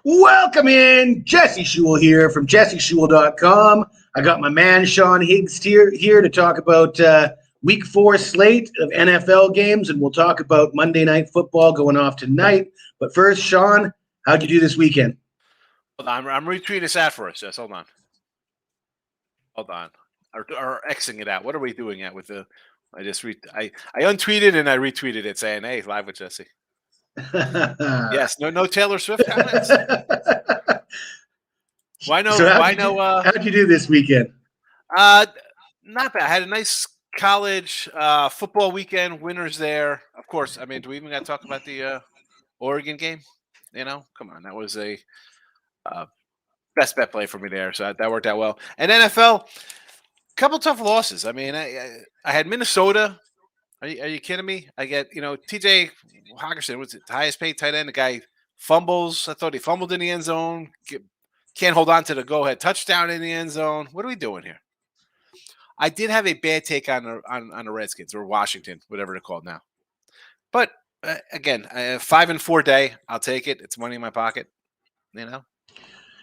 Welcome in. Jesse Shule here from jesseshule.com. I got my man Sean Higgs here to talk about week 4 slate of NFL games, and we'll talk about Monday Night Football going off tonight. But first, Sean, how'd you do this weekend? Hold on, I'm retweeting this ad for us. Yes, hold on. Or Xing it out. What are we doing at with the? I untweeted and I retweeted it saying, "Hey, live with Jesse." Yes, no Taylor Swift comments. Why no? How'd you do this weekend? Not bad. I had a nice college football weekend. Winners there, of course. I mean, do we even got to talk about the Oregon game? You know, come on, that was a best bet play for me there, so that worked out well. And NFL, couple tough losses. I mean, I had Minnesota. Are you kidding me? I get, TJ Hockenson was the highest paid tight end. The guy fumbles. I thought he fumbled in the end zone. Can't hold on to the go-ahead touchdown in the end zone. What are we doing here? I did have a bad take on the Redskins or Washington, whatever they're called now. But again, 5-4 day. I'll take it. It's money in my pocket.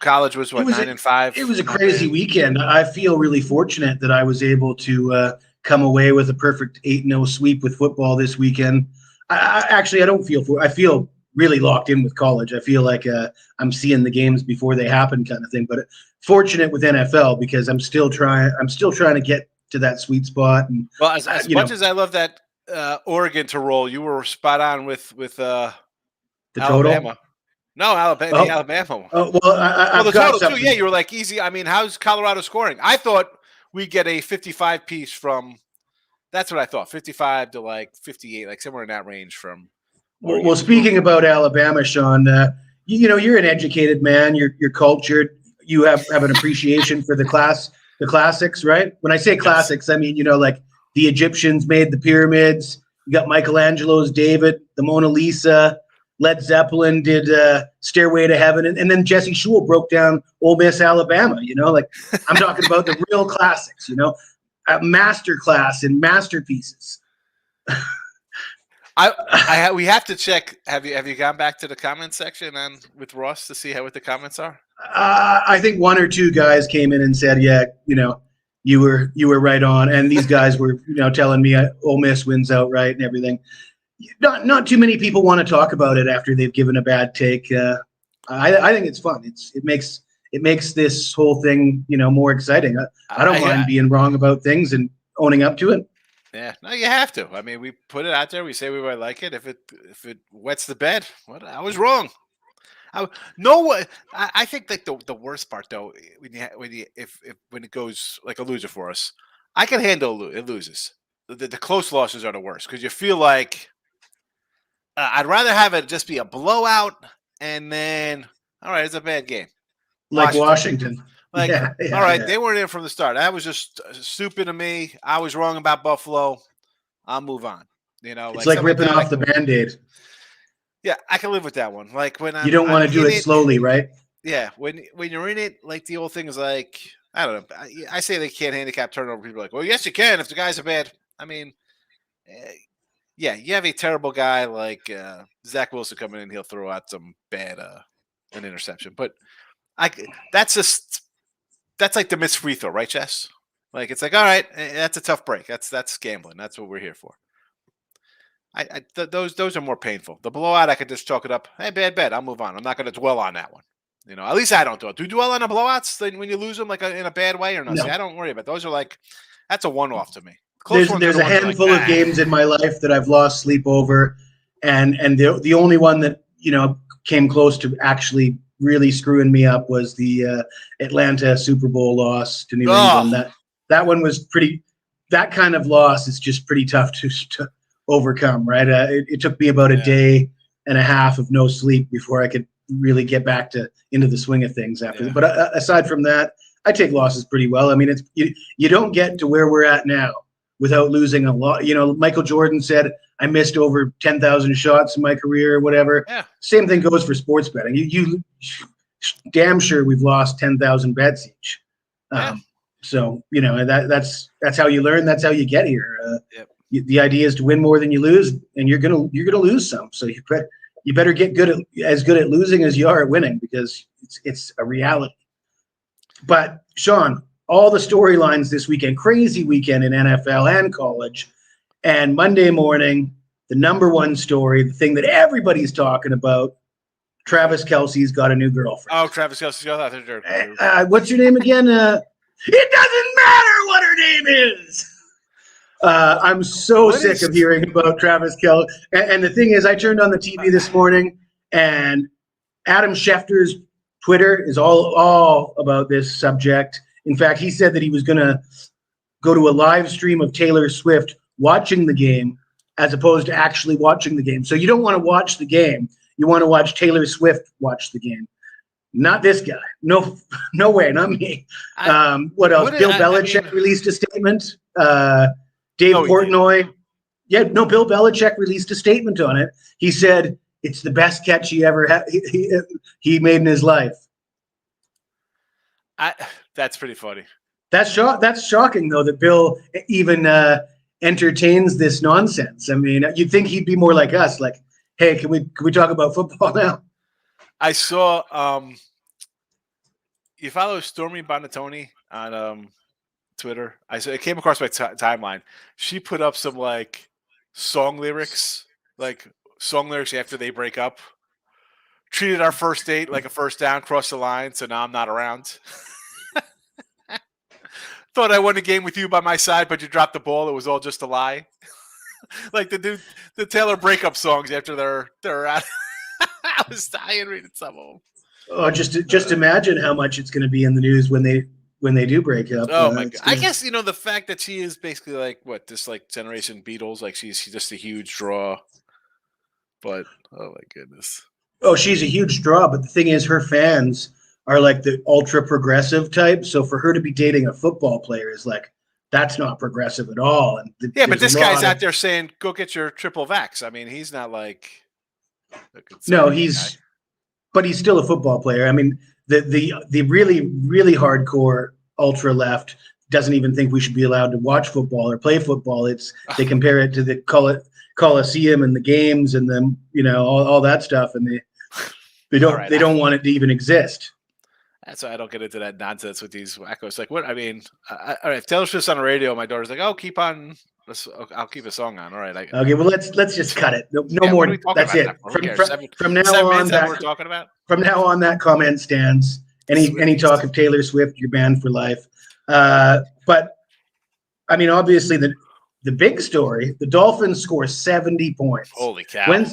College was 9-5. It was a crazy weekend. I feel really fortunate that I was able to come away with a perfect 8-0 sweep with football this weekend. I feel really locked in with college. I feel like I'm seeing the games before they happen, kind of thing. But fortunate with NFL because I'm still trying to get to that sweet spot. And well, as much as I love that Oregon to roll, you were spot on with the Alabama. Total. No, Alabama. Oh. The Alabama one. Oh well, the total too. Yeah, you were like easy. I mean, how's Colorado scoring? I thought we'd get a 55 piece from. That's what I thought. 55 to like 58, like somewhere in that range from. Well, speaking about Alabama, Sean, you're an educated man. You're cultured. You have an appreciation for the classics, right? When I say classics, I mean like the Egyptians made the pyramids. You got Michelangelo's David, the Mona Lisa. Led Zeppelin did Stairway to Heaven, and then Jesse Shule broke down Ole Miss, Alabama. I'm talking about the real classics. A master class in masterpieces. We have to check. Have you gone back to the comment section with Ross to see what the comments are? I think 1 or 2 guys came in and said, "Yeah, you were right on," and these guys were telling me Ole Miss wins outright and everything. Not too many people want to talk about it after they've given a bad take. I think it's fun. It makes this whole thing more exciting. I don't mind being wrong about things and owning up to it. Yeah, no, you have to. I mean, we put it out there. We say we might like it. If it wets the bed, I was wrong. I think like the worst part though, when it goes like a loser for us, I can handle it loses. The close losses are the worst because you feel like. I'd rather have it just be a blowout, and then all right, it's a bad game. Like Washington. All right, they weren't in from the start. That was just stupid of me. I was wrong about Buffalo. I'll move on. It's like ripping off the Band-Aid. Yeah, I can live with that one. Like when you don't want to do it slowly, right? Yeah, when you're in it, like the old thing is like I don't know. I say they can't handicap turnover. People are like, well, yes, you can if the guys are bad. I mean. Yeah, you have a terrible guy like Zach Wilson coming in, he'll throw out some bad an interception. But that's like the missed free throw, right, Jess? Like it's like, all right, that's a tough break. That's gambling. That's what we're here for. Those are more painful. The blowout, I could just chalk it up. Hey, bad bet. I'll move on. I'm not going to dwell on that one. At least I don't do it. Do you dwell on the blowouts when you lose them like in a bad way or no? See, I don't worry about it. Those are like that's a one-off to me. There's a handful of games in my life that I've lost sleep over, and the only one that came close to actually really screwing me up was the Atlanta Super Bowl loss to New England. That one was pretty. That kind of loss is just pretty tough to overcome, right? It took me about a day and a half of no sleep before I could really get back into the swing of things after. But aside from that, I take losses pretty well. I mean, it's you don't get to where we're at now without losing a lot. Michael Jordan said, I missed over 10,000 shots in my career or whatever. Yeah. Same thing goes for sports betting. You damn sure we've lost 10,000 bets each. So, that's how you learn. That's how you get here. The idea is to win more than you lose, and you're gonna lose some. So you better get as good at losing as you are at winning, because it's a reality. But Sean, all the storylines this weekend, crazy weekend in NFL and college, and Monday morning, the number one story, the thing that everybody's talking about, Travis Kelce's got a new girlfriend. Oh, Travis Kelce. What's your name again? It doesn't matter what her name is. I'm so sick of hearing about Travis Kelce. And the thing is, I turned on the TV this morning, and Adam Schefter's Twitter is all about this subject. In fact, he said that he was going to go to a live stream of Taylor Swift watching the game as opposed to actually watching the game. So you don't want to watch the game. You want to watch Taylor Swift watch the game. Not this guy. No way. Not me. What else? Bill Belichick released a statement. Dave Portnoy. Bill Belichick released a statement on it. He said it's the best catch he ever had. He made in his life. That's pretty funny. That's shocking, though, that Bill even entertains this nonsense. I mean, you'd think he'd be more like us. Like, hey, can we talk about football now? I saw you follow Stormy Bonatoni on Twitter. It came across my timeline. She put up some like song lyrics after they break up. Treated our first date like a first down, crossed the line, so now I'm not around. Thought I won a game with you by my side, but you dropped the ball. It was all just a lie. Like the Taylor breakup songs after they're out. I was dying reading some of them. Oh, just imagine how much it's going to be in the news when they do break up. Oh my God! I guess the fact that she is basically like this like generation Beatles, like she's just a huge draw. But oh my goodness. Oh, she's a huge draw, but the thing is, her fans are like the ultra progressive type. So for her to be dating a football player is like, that's not progressive at all. And but this guy's out there saying, "Go get your triple vax." I mean, he's not like but he's still a football player. I mean, the really, really hardcore ultra left doesn't even think we should be allowed to watch football or play football. They compare it to the Coliseum and the games and then all that stuff, and they don't want it to even exist. That's why I don't get into that nonsense with these wackos. Like, what? I mean, all right, if Taylor Swift's on the radio, my daughter's like, "Oh, keep on. I'll keep a song on." All right. Okay, well, let's just cut it. No more. That's it. From now on, we're talking about. From now on, that comment stands. Any talk of Taylor Swift, you're banned for life. But I mean, obviously, the big story: the Dolphins score 70 points. Holy cow!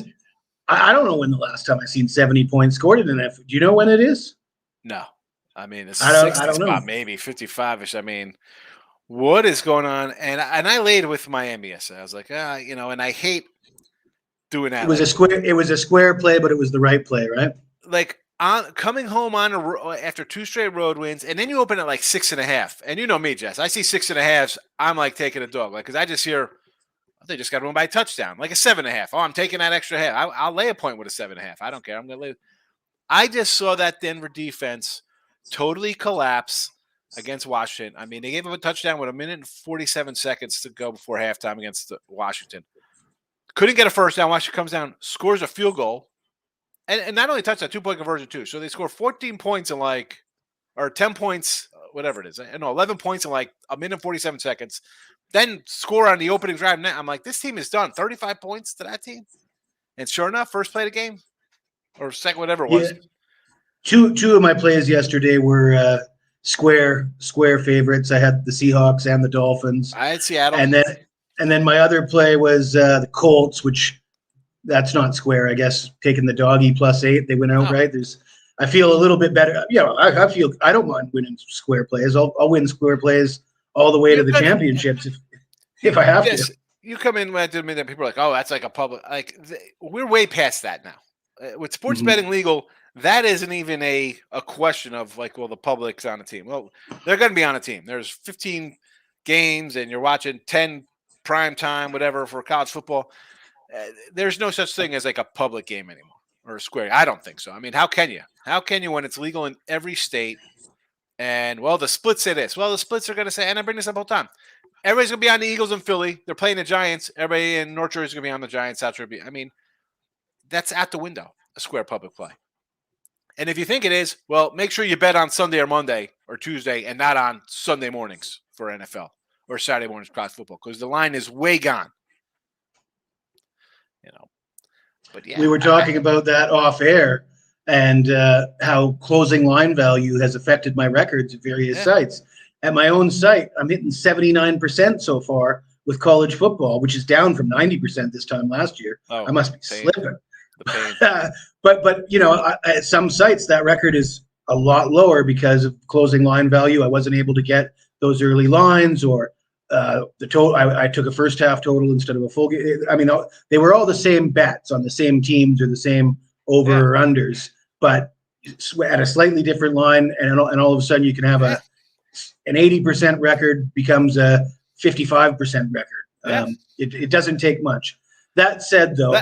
I don't know when the last time I seen 70 points scored in an NFL. Do you know when it is? No. I mean, it's I don't know. Maybe 55-ish. I mean, what is going on? And I laid with Miami yesterday. I was like, and I hate doing that. It was a square play, but it was the right play, right? Like coming home after 2 straight road wins, and then you open at like 6.5. And you know me, Jess. I see 6.5s. I'm like taking a dog, because I just hear they just got to win by a touchdown, like a 7.5. Oh, I'm taking that extra half. I'll lay a point with a 7.5. I don't care. I'm gonna lay. I just saw that Denver defense totally collapse against Washington. I mean, they gave up a touchdown with 1 minute and 47 seconds to go before halftime against Washington. Couldn't get a first down. Washington comes down, scores a field goal, and not only touchdown, 2-point conversion too. So they score 14 points in or 10 points, whatever it is. 11 points in like 1 minute and 47 seconds. Then score on the opening drive. I'm like, this team is done. 35 points to that team. And sure enough, first play of the game. Or second, whatever it was. Yeah. Two of my plays yesterday were square favorites. I had the Seahawks and the Dolphins. I had Seattle. And then my other play was the Colts, which that's not square, I guess. Taking the doggy +8, they went outright. I feel a little bit better. I don't mind winning square plays. I'll win square plays all the way to the championships if I have to. You come in when people are like, "Oh, that's like a public." Like we're way past that now. With sports betting legal, that isn't even a question of like, well, the public's on a team. Well, they're going to be on a team. There's 15 games, and you're watching 10 prime time, whatever, for college football. There's no such thing as like a public game anymore or a square. I don't think so. I mean, how can you? How can you when it's legal in every state? And well, the splits say this. Well, the splits are going to say, and I bring this up all the time. Everybody's going to be on the Eagles in Philly. They're playing the Giants. Everybody in North Jersey is going to be on the Giants. South Jersey. I mean, that's out the window, a square public play. And if you think it is, well, make sure you bet on Sunday or Monday or Tuesday and not on Sunday mornings for NFL or Saturday mornings for college football, because the line is way gone. But yeah, we were talking about that off air and how closing line value has affected my records at various sites. At my own site, I'm hitting 79% so far with college football, which is down from 90% this time last year. I must be slipping. But at some sites that record is a lot lower because of closing line value. I wasn't able to get those early lines, or the total. I took a first half total instead of a full game. I mean, they were all the same bets on the same teams or the same over or unders, but at a slightly different line, and all of a sudden you can have an 80% record becomes a 55% record. It doesn't take much. That said, though,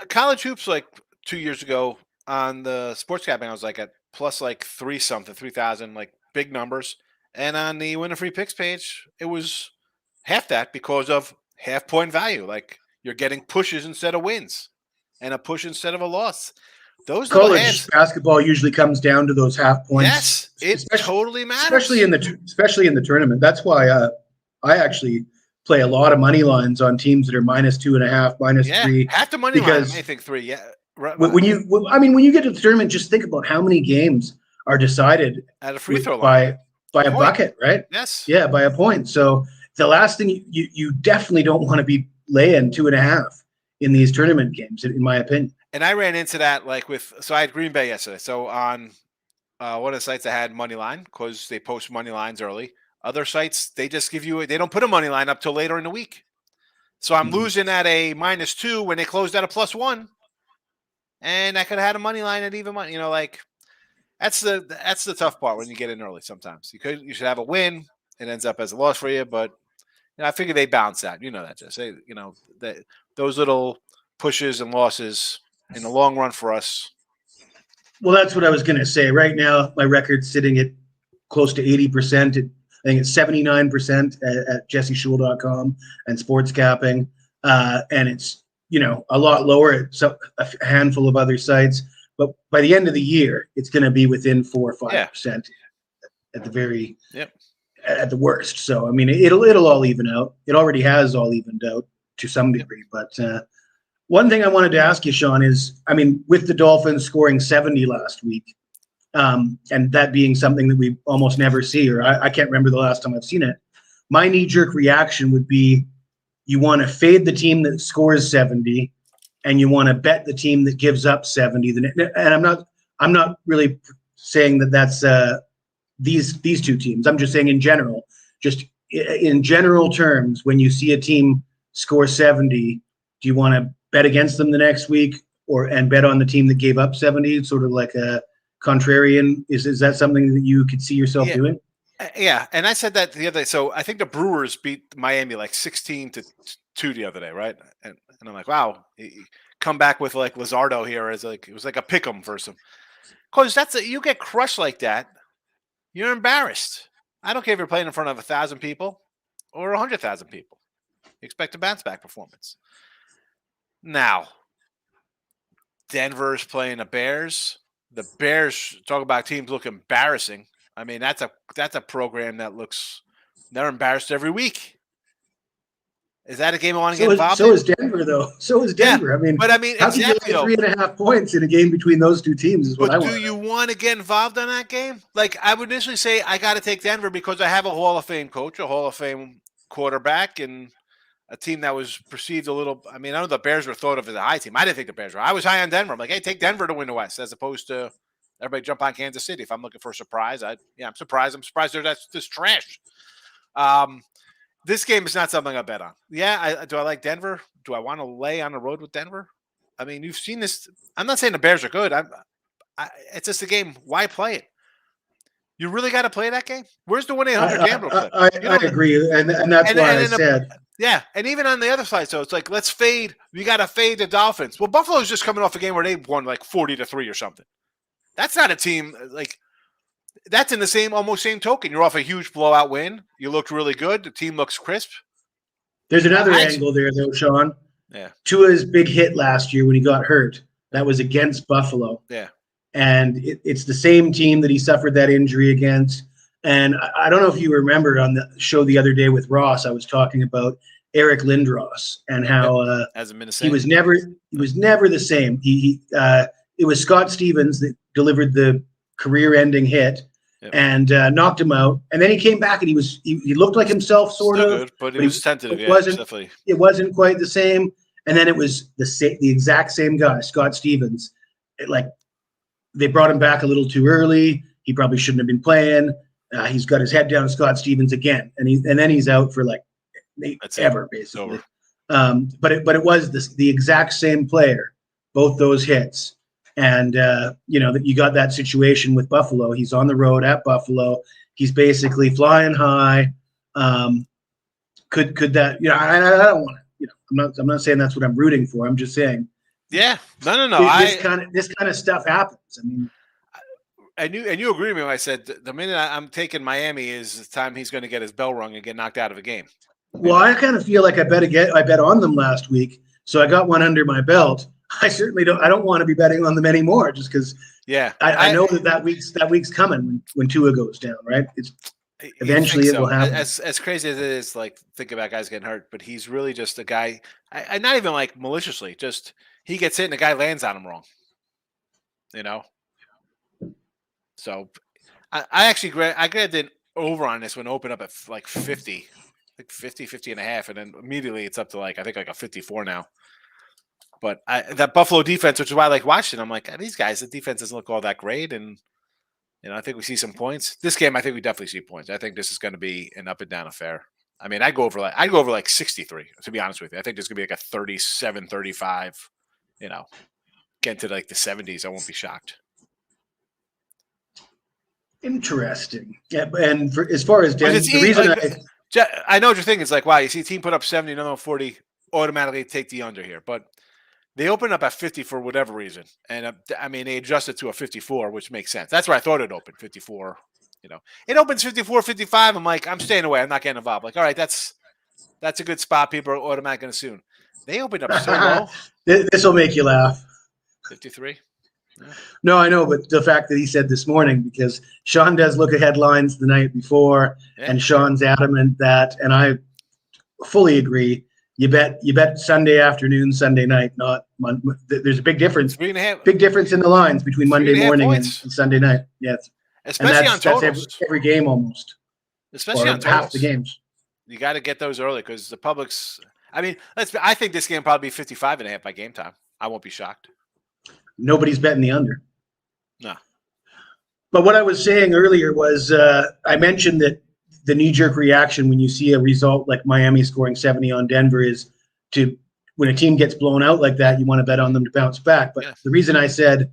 college hoops, like 2 years ago on the sports capping, I was like at plus like 3,000, like big numbers. And on the Winner Free Picks page, it was half that because of half point value. Like you're getting pushes instead of wins, and a push instead of a loss. Those college basketball usually comes down to those half points. Yes, it totally matters, especially in the tournament. That's why I actually play a lot of money lines on teams that are -2.5, -3. Half the money line, I think 3. Yeah. When you get to the tournament, just think about how many games are decided at a free throw line by a bucket, right? Yes. Yeah, by a point. So the last thing you definitely don't want to be laying 2.5 in these tournament games, in my opinion. And I ran into that so I had Green Bay yesterday. So on one of the sites I had money line because they post money lines early. Other sites, they just give you they don't put a money line up till later in the week. So I'm losing at a -2 when they closed at a +1. And I could have had a money line at even money. That's the tough part when you get in early sometimes. You should have a win. It ends up as a loss for you, but I figure they bounce out. That just that those little pushes and losses in the long run for us. Well, that's what I was going to say. Right now, my record's sitting at close to 80%. I think it's 79% at jesseshul.com and sports capping. And it's, a lot lower at a handful of other sites. But by the end of the year, it's going to be within 4 or 5% at the very at the worst. So, I mean, it'll all even out. It already has all evened out to some degree. But one thing I wanted to ask you, Sean, is, I mean, with the Dolphins scoring 70 last week, and that being something that we almost never see, or I can't remember the last time I've seen it, my knee-jerk reaction would be you want to fade the team that scores 70, and you want to bet the team that gives up 70. And I'm not really saying that that's these two teams. I'm just saying in general, just in general terms, when you see a team score 70, do you want to bet against them the next week and bet on the team that gave up 70, sort of like a contrarian? Is that something that you could see yourself doing? Yeah, and I said that the other day. So I think the Brewers beat Miami like 16-2 the other day, right? And I'm like, wow, come back with like Luzardo here as it was like a pick 'em versus him. Because you get crushed like that, you're embarrassed. I don't care if you're playing in front of 1,000 people or 100,000 people. You expect a bounce back performance. Now, Denver's playing the Bears. The Bears, talk about teams look embarrassing. I mean, that's a program they're embarrassed every week. Is that a game I want to get involved in? So is Denver, though. So is Denver. Yeah, how exactly, can you lay 3.5 points in a game between those two teams is what I want. But do you want to get involved in that game? Like, I would initially say I got to take Denver because I have a Hall of Fame coach, a Hall of Fame quarterback, and a team that was perceived a little – I mean, I know the Bears were thought of as a high team. I didn't think the Bears were. I was high on Denver. I'm like, hey, take Denver to win the West as opposed to – everybody jump on Kansas City. If I'm looking for a surprise, I'm surprised. I'm surprised that's this trash. This game is not something I bet on. Yeah, do I like Denver? Do I want to lay on the road with Denver? I mean, you've seen this. I'm not saying the Bears are good. It's just a game. Why play it? You really got to play that game? Where's the 1-800 gambler clip? I agree, and that's why I said. Yeah, and even on the other side, so it's like, let's fade. We got to fade the Dolphins. Well, Buffalo's just coming off a game where they won like 40-3 or something. That's not a team like that's in the almost same token. You're off a huge blowout win. You looked really good. The team looks crisp. There's another angle there, though, Sean. Yeah. Tua's big hit last year when he got hurt that was against Buffalo. Yeah. And it's the same team that he suffered that injury against. And I don't know if you remember on the show the other day with Ross, I was talking about Eric Lindros and how as a Minnesota, he was never the same. It was Scott Stevens that delivered the career-ending hit and knocked him out. And then he came back and he looked like himself, sort of. Good, but it was tentative. It wasn't quite the same. And then it was the exact same guy, Scott Stevens. They brought him back a little too early. He probably shouldn't have been playing. He's got his head down, Scott Stevens again, and then he's out for ever basically. But it was the exact same player, both those hits, and that you got that situation with Buffalo. He's on the road at Buffalo. He's basically flying high. Could that? I don't want to. I'm not saying that's what I'm rooting for. I'm just saying. Yeah, no. This kind of stuff happens. I mean, and you agree with me when I said the minute I'm taking Miami is the time he's going to get his bell rung and get knocked out of a game. Well, I kind of feel like I bet on them last week, so I got one under my belt. I certainly don't. I don't want to be betting on them anymore, just because. Yeah, I know that week's coming when Tua goes down, right? Eventually it will happen. As crazy as it is, think about guys getting hurt, but he's really just a guy. I not even maliciously, just he gets hit and the guy lands on him wrong. So I actually grabbed an over on this one, opened up at 50, 50 and a half, and then immediately it's up to I think a 54 now. But that Buffalo defense, which is why I watching, I'm these guys, the defense doesn't look all that great, and I think we see some points. This game, I think we definitely see points. I think this is going to be an up and down affair. I mean, I'd go over 63, to be honest with you. I think there's going to be a 37, 35, get to the 70s. I won't be shocked. Interesting. Yeah, and as far as Denver, the reason I know what you're thinking. It's wow, you see a team put up 70, another 40, automatically take the under here. But they opened up at 50 for whatever reason. And they adjusted to a 54, which makes sense. That's where I thought it opened, 54. It opens 54, 55. I'm I'm staying away. I'm not getting involved. All right, that's a good spot. People are automatically going to assume. They opened up so low. This will make you laugh. 53. Yeah. No, I know, but the fact that he said this morning, because Sean does look at headlines the night before, and Sean's adamant that, and I fully agree. You bet Sunday afternoon, Sunday night, not Monday. There's a big difference. Big difference in the lines between Monday morning and Sunday night. Yes, especially on totals. That's every game almost. Especially on half the games. You got to get those early because the public's. I think this game probably be 55 and a half by game time. I won't be shocked. Nobody's betting the under. No. But what I was saying earlier was I mentioned that the knee-jerk reaction when you see a result like Miami scoring 70 on Denver is when a team gets blown out like that, you want to bet on them to bounce back. But the reason I said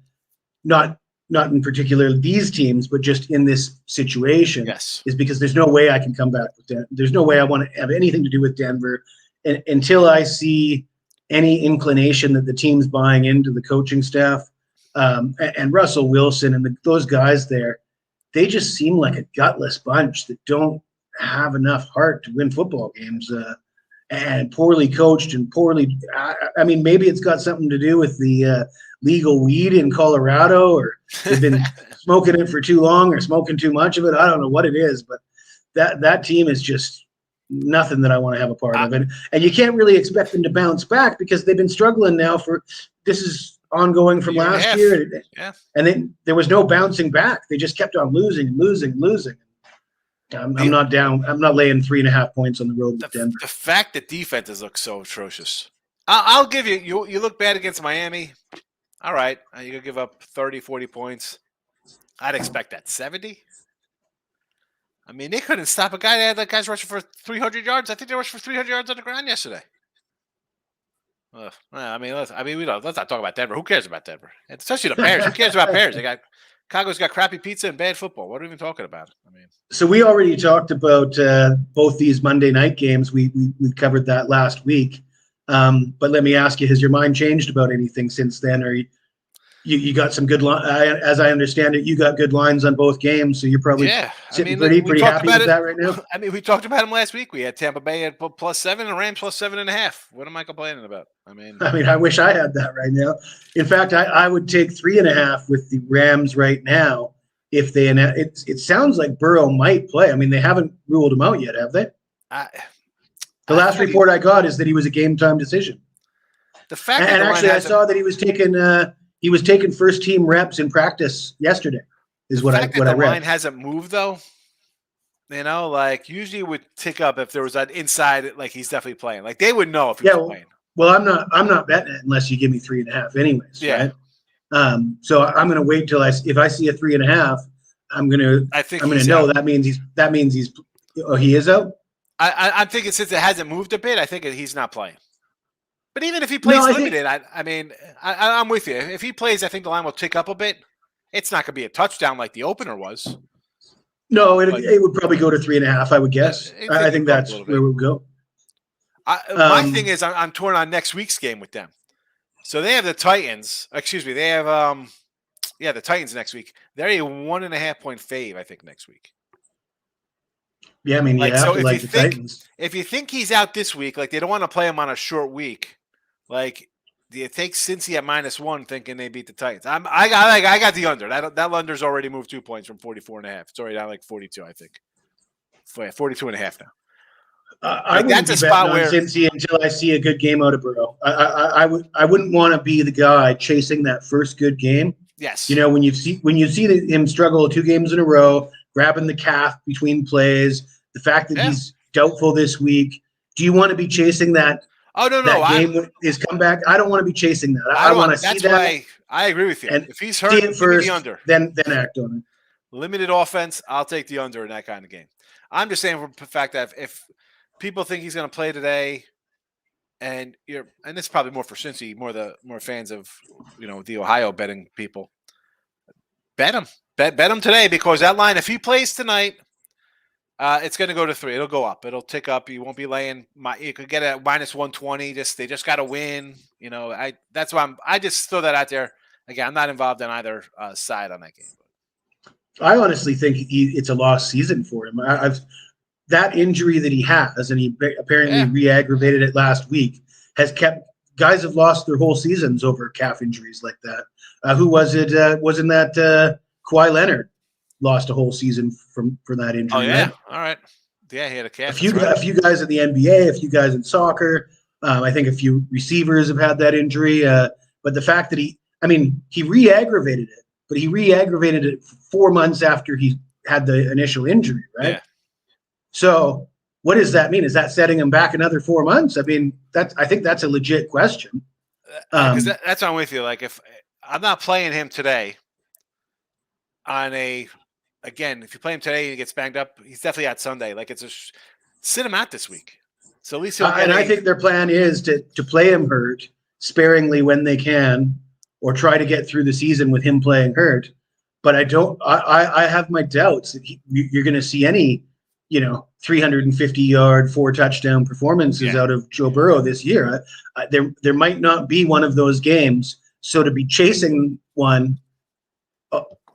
not in particular these teams, but just in this situation is because there's no way I can come back with Denver. There's no way I want to have anything to do with Denver until I see any inclination that the team's buying into the coaching staff and Russell Wilson and those guys there. They just seem like a gutless bunch that don't have enough heart to win football games and poorly coached and poorly. Maybe it's got something to do with the legal weed in Colorado, or they've been smoking it for too long or smoking too much of it. I don't know what it is, but that team is just nothing that I want to have a part of. And you can't really expect them to bounce back because they've been struggling now this is ongoing from last year. Yeah. And then there was no bouncing back. They just kept on losing. I'm not down. I'm not laying 3.5 points on the road with Denver. The fact that defenses look so atrocious. I'll give you look bad against Miami. All right. You're going to give up 30, 40 points. I'd expect that. 70? They couldn't stop a guy. They had guys rushing for 300 yards. I think they rushed for 300 yards on the ground yesterday. Let's not talk about Denver. Who cares about Denver? Especially the Bears. Who cares about Bears? Chicago's got crappy pizza and bad football. What are we even talking about? So we already talked about both these Monday night games. We covered that last week. But let me ask you: has your mind changed about anything since then? You got some good as I understand it, you got good lines on both games, so you're probably sitting pretty happy with that right now. I mean, we talked about them last week. We had Tampa Bay at +7 and Rams +7.5. What am I complaining about? I mean, I wish I had that right now. In fact, I would take 3.5 with the Rams right now if they. It sounds like Burrow might play. I mean, they haven't ruled him out yet, have they? The last report I got is that he was a game time decision. The fact and actually, I saw that he was taking first team reps in practice yesterday. Is what I read. The line hasn't moved though. You know, like usually it would tick up if there was an inside, like he's definitely playing. Like they would know if he was playing. Well, I'm not betting it unless you give me 3.5 anyways. Yeah. Right? So I'm going to wait till if I see a 3.5, I'm going to know that means he's he is out. I'm thinking since it hasn't moved a bit, I think he's not playing. But even if he plays limited, I'm with you. If he plays, I think the line will tick up a bit. It's not going to be a touchdown like the opener was. No, it would probably go to 3.5, I would guess. I think that's where we'll go. My thing is I'm torn on next week's game with them. So they have the Titans. Excuse me. They have the Titans next week. They're a 1.5 point fave, I think, next week. Yeah, I mean, the Titans. If you think he's out this week, like they don't want to play him on a short week, like do you take Cincy at -1 thinking they beat the Titans? I got the under. That under's already moved 2 points from 44.5. It's already down like 42, I think. 42.5 now. I wouldn't be betting on Cincy until I see a good game out of Burrow. I wouldn't want to be the guy chasing that first good game. Yes. You know, when you see him struggle 2 games in a row, grabbing the calf between plays, the fact that he's doubtful this week. Do you want to be chasing that? Oh no, that game is comeback. I don't want to be chasing that. I want to see that. Why I agree with you. And if he's hurt, see it first, the under. Then act on it. Limited offense, I'll take the under in that kind of game. I'm just saying for the fact that if people think he's going to play today, and it's probably more for Cincy, more fans of the Ohio betting people. Bet him, bet him today because that line, if he plays tonight. It's going to go to 3. It'll go up. It'll tick up. You won't be laying. You could get it at -120. They just got to win. That's why I just throw that out there. Again, I'm not involved in either side on that game. I honestly think it's a lost season for him. That injury that he has, and he apparently re-aggravated it last week, has kept guys have lost their whole seasons over calf injuries like that. Who was it? Wasn't that Kawhi Leonard? Lost a whole season for that injury. Oh yeah, right? All right. Yeah, he had a calf. A few guys in the NBA, a few guys in soccer. I think a few receivers have had that injury. But the fact that he re-aggravated it, but he re-aggravated it 4 months after he had the initial injury, right? Yeah. So what does that mean? Is that setting him back another 4 months? I mean, I think that's a legit question. Because that's on with you. Like if I'm not playing him today if you play him today and he gets banged up, he's definitely out Sunday. Like sit him out this week. So at least I think their plan is to play him hurt sparingly when they can, or try to get through the season with him playing hurt. But I have my doubts that you're going to see any, 350-yard, 4-touchdown performances out of Joe Burrow this year. There might not be one of those games. So to be chasing one.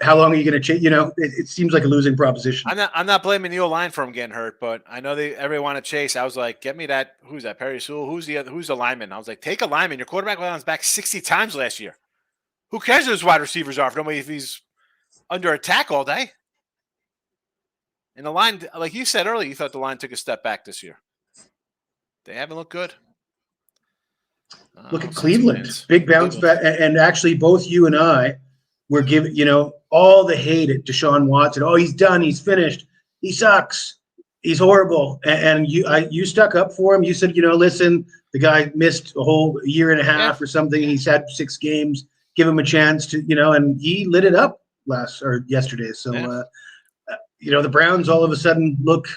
How long are you going to chase? It seems like a losing proposition. I'm not blaming the O-line for him getting hurt, but I know everyone want to chase. I was like, get me that. Who's that? Perry Sewell. Who's the lineman? I was like, take a lineman. Your quarterback went on his back 60 times last year. Who cares who his wide receivers are? If he's under attack all day. And the line, like you said earlier, you thought the line took a step back this year. They haven't looked good. Look at Cleveland. Big bounce back. And actually, both you and I were giving, all the hate at Deshaun Watson. Oh, he's done. He's finished. He sucks. He's horrible. And you stuck up for him. You said, listen, the guy missed a whole year and a half or something. He's had 6 games. Give him a chance to, and he lit it up yesterday. So, the Browns all of a sudden look,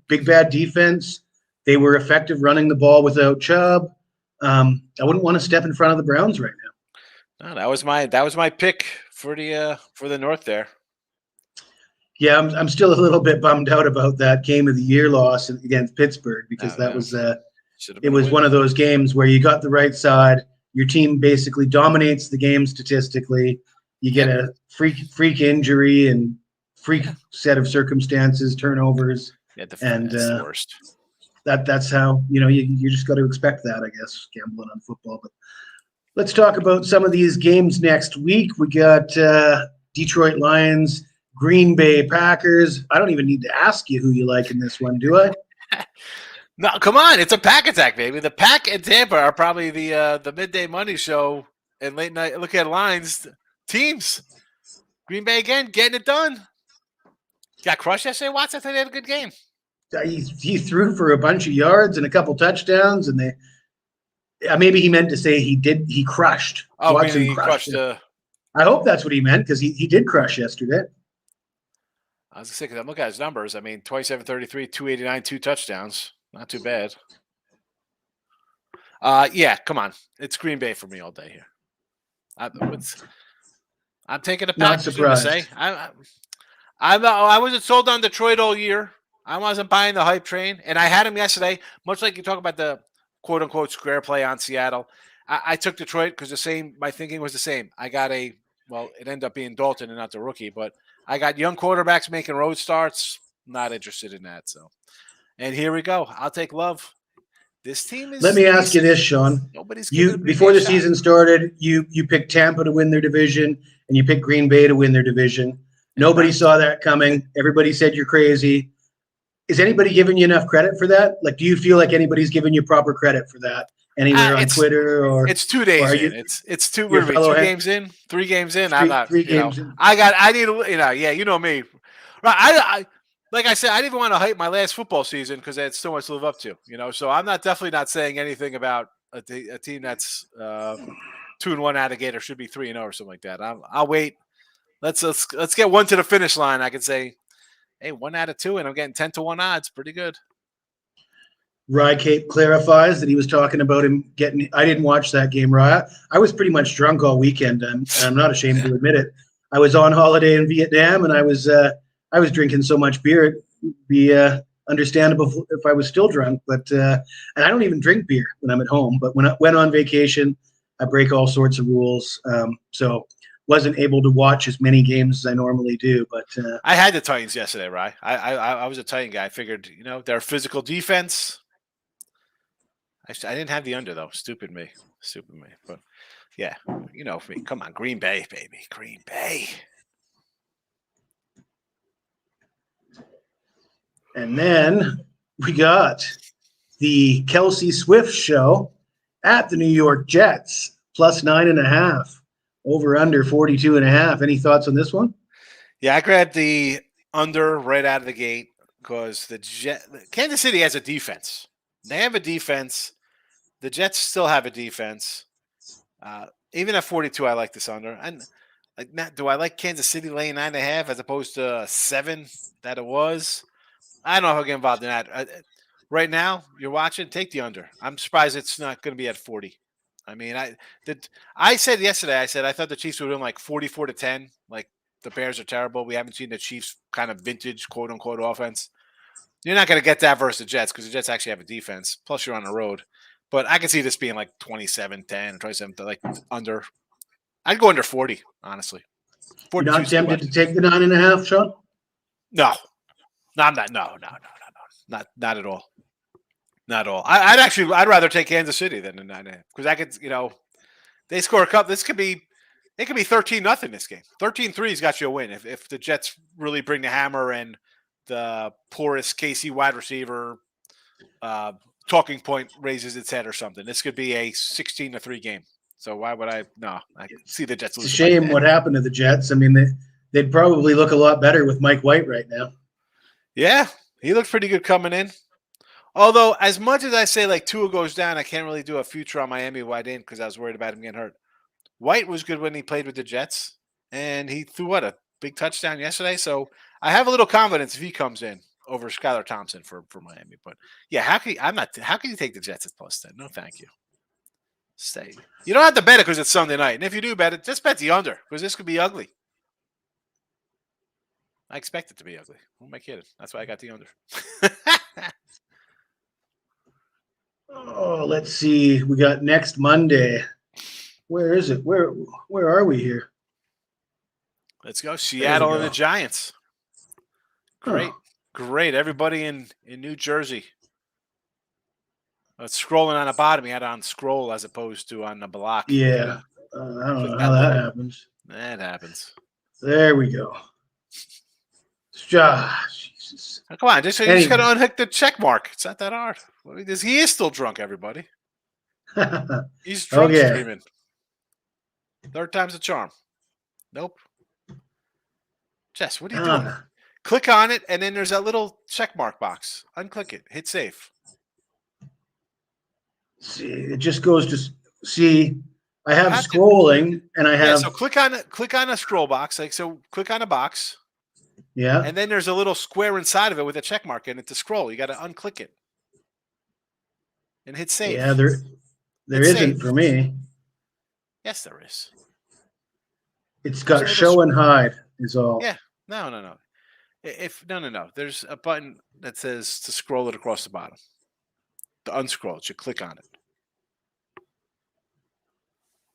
big bad defense. They were effective running the ball without Chubb. I wouldn't want to step in front of the Browns right now. No, that was my pick for the North there. Yeah, I'm still a little bit bummed out about that game of the year loss against Pittsburgh because it was one of those games where you got the right side, your team basically dominates the game statistically. You get a freak injury and freak set of circumstances, turnovers, and that's the worst. That's how you just got to expect that, I guess, gambling on football. But let's talk about some of these games next week. We got Detroit Lions, Green Bay Packers. I don't even need to ask you who you like in this one, do I? No, come on. It's a pack attack, baby. The Pack and Tampa are probably the midday money show and late night look at lines teams. Green Bay again, getting it done. Got crushed yesterday, Watts. I thought they had a good game. He threw for a bunch of yards and a couple touchdowns, and they maybe he meant to say he crushed. Oh, Watson he crushed. I hope that's what he meant, because he did crush yesterday. I was going to say, because I'm looking at his numbers. I mean, 27-33, 289, 2 touchdowns. Not too bad. Yeah, come on. It's Green Bay for me all day here. I'm taking a pack. Not surprised. Say. I wasn't sold on Detroit all year. I wasn't buying the hype train, and I had him yesterday. Much like you talk about the quote unquote square play on Seattle, I took Detroit because my thinking was the same. I got it ended up being Dalton and not the rookie, but I got young quarterbacks making road starts. Not interested in that. So, and here we go. I'll take Love. This team is. Let me ask you this, Sean. Before the season started, you picked Tampa to win their division, and you picked Green Bay to win their division. Nobody saw that coming. Everybody said you're crazy. Is anybody giving you enough credit for that? Like, do you feel like anybody's giving you proper credit for that anywhere on Twitter or? It's 2 days in. It's 2 games in, 3 games in. I'm not. 3 games in. I need to. Yeah, you know me. Right. I like I said, I didn't even want to hype my last football season because I had so much to live up to. So I'm definitely not saying anything about a team that's 2-1 out of gate or should be 3-0 or something like that. I'll wait. Let's get one to the finish line. I can say, hey, 1 out of 2, and I'm getting 10-1 odds. Pretty good. Rye Cape clarifies that he was talking about him getting. I didn't watch that game, Rye. I was pretty much drunk all weekend, and I'm not ashamed to admit it. I was on holiday in Vietnam, and I was drinking so much beer it'd be understandable if I was still drunk. But and I don't even drink beer when I'm at home. But when I went on vacation, I break all sorts of rules. So wasn't able to watch as many games as I normally do. But I had the Titans yesterday, right? I was a Titan guy. I figured, their physical defense. I didn't have the under though. Stupid me. But yeah, for me. Come on, Green Bay, baby, Green Bay. And then we got the Kelce Swift show at the New York Jets, plus 9.5. Over under 42.5. Any thoughts on this one? Yeah, I grabbed the under right out of the gate because Kansas City has a defense. They have a defense. The Jets still have a defense. Even at 42, I like this under. And do I like Kansas City laying 9.5 as opposed to 7 that it was? I don't know if I'll get involved in that. Right now, you're watching. Take the under. I'm surprised it's not going to be at 40. I mean, I said yesterday, I thought the Chiefs would win like 44-10. Like the Bears are terrible. We haven't seen the Chiefs kind of vintage quote unquote offense. You're not going to get that versus the Jets because the Jets actually have a defense. Plus, you're on the road. But I can see this being like 27-10, 27 like under. I'd go under 40, honestly. You're not tempted to take the 9.5, Sean? No, I'm not. No, not at all. Not at all. I'd rather take Kansas City than the 9.5 because I could, they score a couple. It could be 13-0 this game. 13-3's got you a win if the Jets really bring the hammer and the poorest KC wide receiver talking point raises its head or something. This could be a 16-3 game. So why would I? No, I see the Jets lose. It's a shame what happened to the Jets. I mean, they'd probably look a lot better with Mike White right now. Yeah, he looked pretty good coming in. Although, as much as I say like Tua goes down, I can't really do a future on Miami White in because I was worried about him getting hurt. White was good when he played with the Jets, and he threw a big touchdown yesterday. So I have a little confidence if he comes in over Skylar Thompson for Miami. But yeah, how can you take the Jets at +10? No, thank you. Stay. You don't have to bet it because it's Sunday night, and if you do bet it, just bet the under because this could be ugly. I expect it to be ugly. Who am I kidding? That's why I got the under. Oh, let's see. We got next Monday. Where is it? Where are we here? Let's go. Seattle and the go. Giants. Great. Huh. Great. Everybody in New Jersey. It's scrolling on the bottom. You had it on scroll as opposed to on the block. Yeah. I don't know how that happens. That happens. There we go. Jesus. Oh, come on. You just got to unhook the check mark. It's not that hard. He is still drunk, everybody. He's drunk streaming. Third time's a charm. Nope. Jess, what are you doing? Click on it, and then there's that little check mark box. Unclick it. Hit save. See, it just goes to see. I have scrolling, and I have. Yeah, so click on a scroll box. Click on a box. Yeah. And then there's a little square inside of it with a check mark in it to scroll. You got to unclick it and hit save. Yeah, there isn't for me. Yes, there is. It's got show and hide is all. Yeah. No. No. There's a button that says to scroll it across the bottom. To unscroll it, you click on it.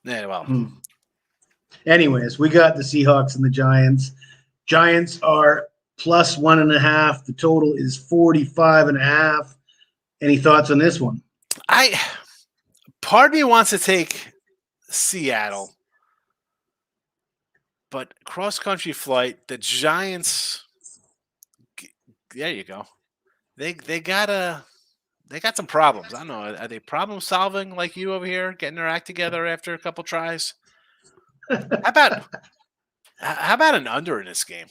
Yeah, well. Anyways, we got the Seahawks and the Giants. Giants are plus 1.5. The total is 45.5. Any thoughts on this one? Part of me wants to take Seattle, but cross-country flight, the Giants. There you go. They got some problems. I don't know. Are they problem solving like you over here, getting their act together after a couple tries? How about an under in this game?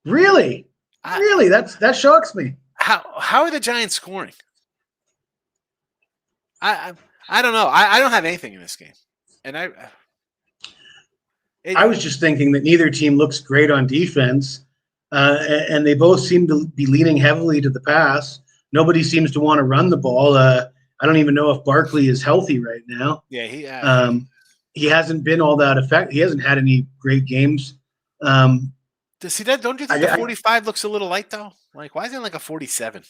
Really? Really? That shocks me. How are the Giants scoring? I don't know. I don't have anything in this game, and I was just thinking that neither team looks great on defense, and they both seem to be leaning heavily to the pass. Nobody seems to want to run the ball. I don't even know if Barkley is healthy right now. Yeah, he hasn't been all that effective. He hasn't had any great games. See that? Don't you think the 45 looks a little light though? Like, why isn't it like a 47?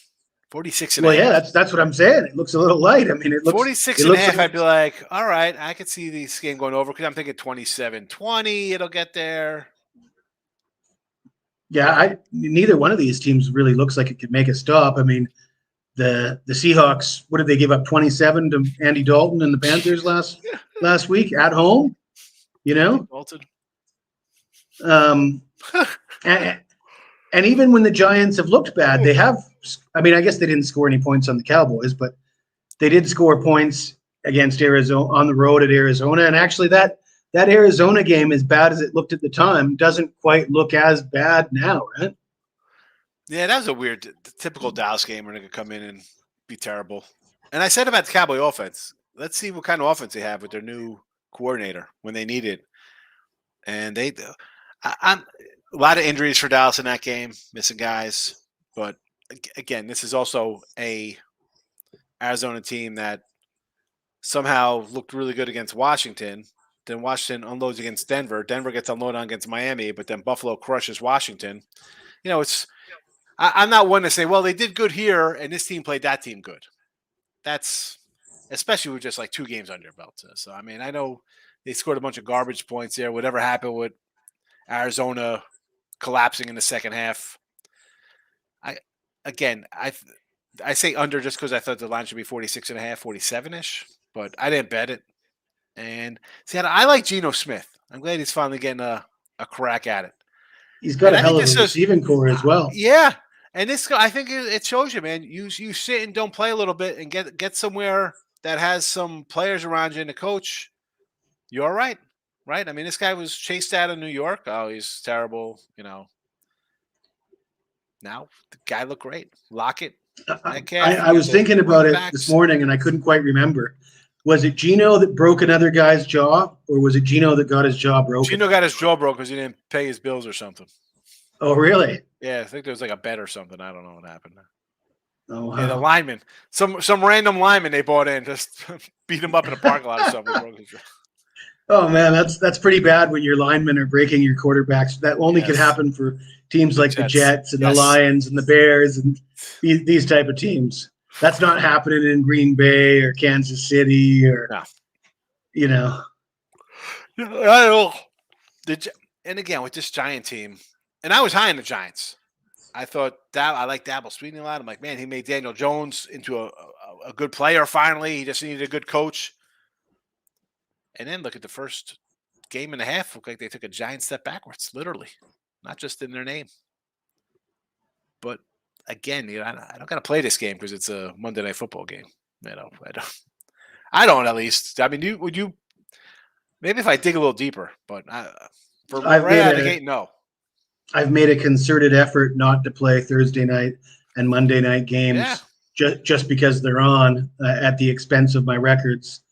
46 and a half. Yeah, that's what I'm saying. It looks a little light. I mean, it looks 46 and a half. I'd be like, all right, I could see this game going over because I'm thinking 27-20. It'll get there. Yeah, neither one of these teams really looks like it could make a stop. I mean, the Seahawks, what did they give up? 27 to Andy Dalton and the Panthers last week at home. You know, Dalton. And even when the Giants have looked bad, they have. I mean, I guess they didn't score any points on the Cowboys, but they did score points against Arizona on the road at Arizona. And actually, that Arizona game, as bad as it looked at the time, doesn't quite look as bad now, right? Yeah, that was a weird, typical Dallas game where they could come in and be terrible. And I said about the Cowboy offense, let's see what kind of offense they have with their new coordinator when they need it. And I'm a lot of injuries for Dallas in that game, missing guys. But again, this is also a Arizona team that somehow looked really good against Washington. Then Washington unloads against Denver. Denver gets unloaded on against Miami, but then Buffalo crushes Washington. You know, I'm not one to say, well, they did good here, and this team played that team good. That's especially with just like 2 games under your belt. So, I mean, I know they scored a bunch of garbage points there. Whatever happened with Arizona collapsing in the second half. I say under just because I thought the line should be 46.5, 47-ish, but I didn't bet it. And see, I like Geno Smith. I'm glad he's finally getting a crack at it. He's got a hell of a receiving core as well. Yeah. And I think it shows you, man. You sit and don't play a little bit and get somewhere that has some players around you and a coach. You're all right. Right? I mean, this guy was chased out of New York. Oh, he's terrible. You know. Now, the guy looked great. Lockett. I was thinking about it this morning, and I couldn't quite remember. Was it Geno that broke another guy's jaw, or was it Geno that got his jaw broken? Geno got his jaw broke because he didn't pay his bills or something. Oh, really? Yeah, I think there was like a bet or something. I don't know what happened. Oh, wow. Yeah, the lineman. Some random lineman they bought in just beat him up in a parking lot or something. Broke his jaw. Oh, man, that's pretty bad when your linemen are breaking your quarterbacks. That only could happen for teams like the Jets and the Lions and the Bears and these type of teams. That's not happening in Green Bay or Kansas City or you know. I don't know. And again, with this Giant team, and I was high on the Giants. I thought I like Dabble Sweeney a lot. I'm like, man, he made Daniel Jones into a good player finally. He just needed a good coach. And then look at the first game and a half. Looked like they took a giant step backwards, literally, not just in their name. But again, I don't got to play this game because it's a Monday Night Football game. I don't at least. I mean, would you? Maybe if I dig a little deeper, but right out of the gate, no. I've made a concerted effort not to play Thursday night and Monday night games just because they're on at the expense of my records.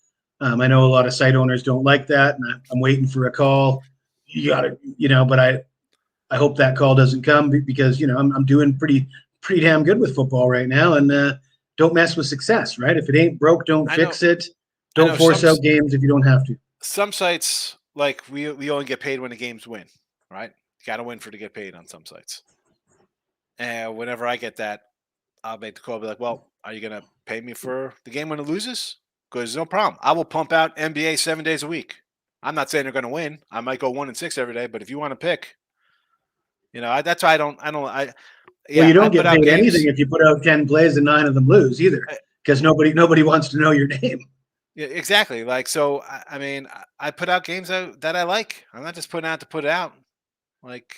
I know a lot of site owners don't like that, and I'm waiting for a call. You got to, but I hope that call doesn't come because, I'm doing pretty damn good with football right now, and don't mess with success, right? If it ain't broke, don't fix it. Don't force out games if you don't have to. Some sites, like we only get paid when the games win, right? You got to win to get paid on some sites. And whenever I get that, I'll make the call. Be like, well, are you going to pay me for the game when it loses? Because no problem. I will pump out NBA 7 days a week. I'm not saying they're going to win. I might go 1-6 every day, but if you want to pick, that's why I don't. Well, you don't get paid anything if you put out 10 plays and 9 of them lose either, because nobody wants to know your name. Yeah, exactly. Like, so, I mean, I put out games that I like. I'm not just putting out to put it out. Like,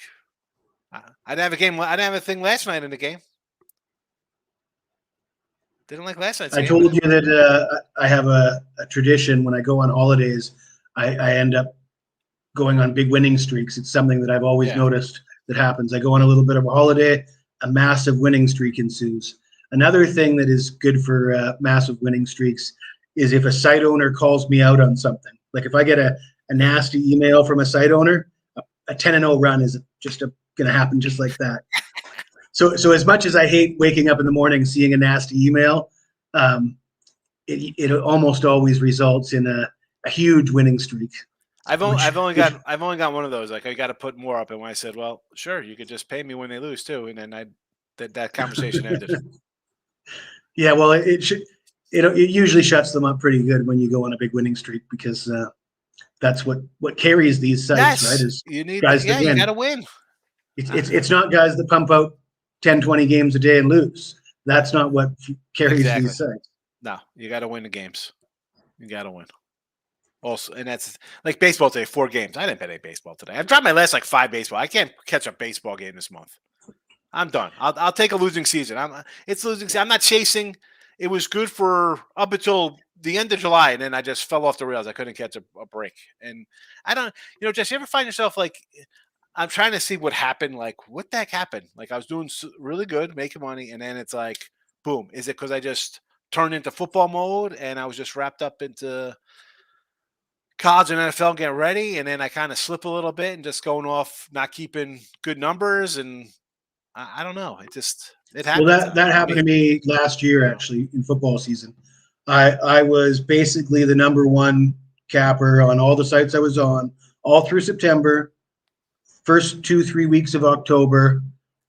I didn't have a game. I didn't have a thing last night in the game. Didn't like last night's game. I told you that I have a tradition when I go on holidays. I end up going on big winning streaks. It's something that I've always noticed that happens. I go on a little bit of a holiday, a massive winning streak ensues. Another thing that is good for massive winning streaks is if a site owner calls me out on something. Like if I get a nasty email from a site owner, a 10-0 run is just going to happen just like that. So as much as I hate waking up in the morning seeing a nasty email, it almost always results in a huge winning streak. I've only got one of those. Like I got to put more up, and when I said, "Well, sure, you could just pay me when they lose too," and then that conversation ended. Yeah, well, it usually shuts them up pretty good when you go on a big winning streak because that's what carries these sites, right? Is you need guys that win. You got to win. It's not guys that pump out 10, 20 games a day and lose. That's not what carries these sites. No, you got to win the games. You got to win. Also, and that's like baseball today, 4 games. I didn't bet any baseball today. I've dropped my last 5 baseball. I can't catch a baseball game this month. I'm done. I'll take a losing season. It's losing season. I'm not chasing. It was good for up until the end of July, and then I just fell off the rails. I couldn't catch a break. And I don't, Jess, you ever find yourself like, I'm trying to see what happened. Like, what the heck happened? Like, I was doing really good, making money, and then it's like, boom. Is it because I just turned into football mode and I was just wrapped up into college and NFL getting ready, and then I kind of slip a little bit and just going off, not keeping good numbers, and I don't know. It happened. Well, that happened to me last year, actually, in football season. I was basically the number 1 capper on all the sites I was on, all through September, first 2-3 weeks of October,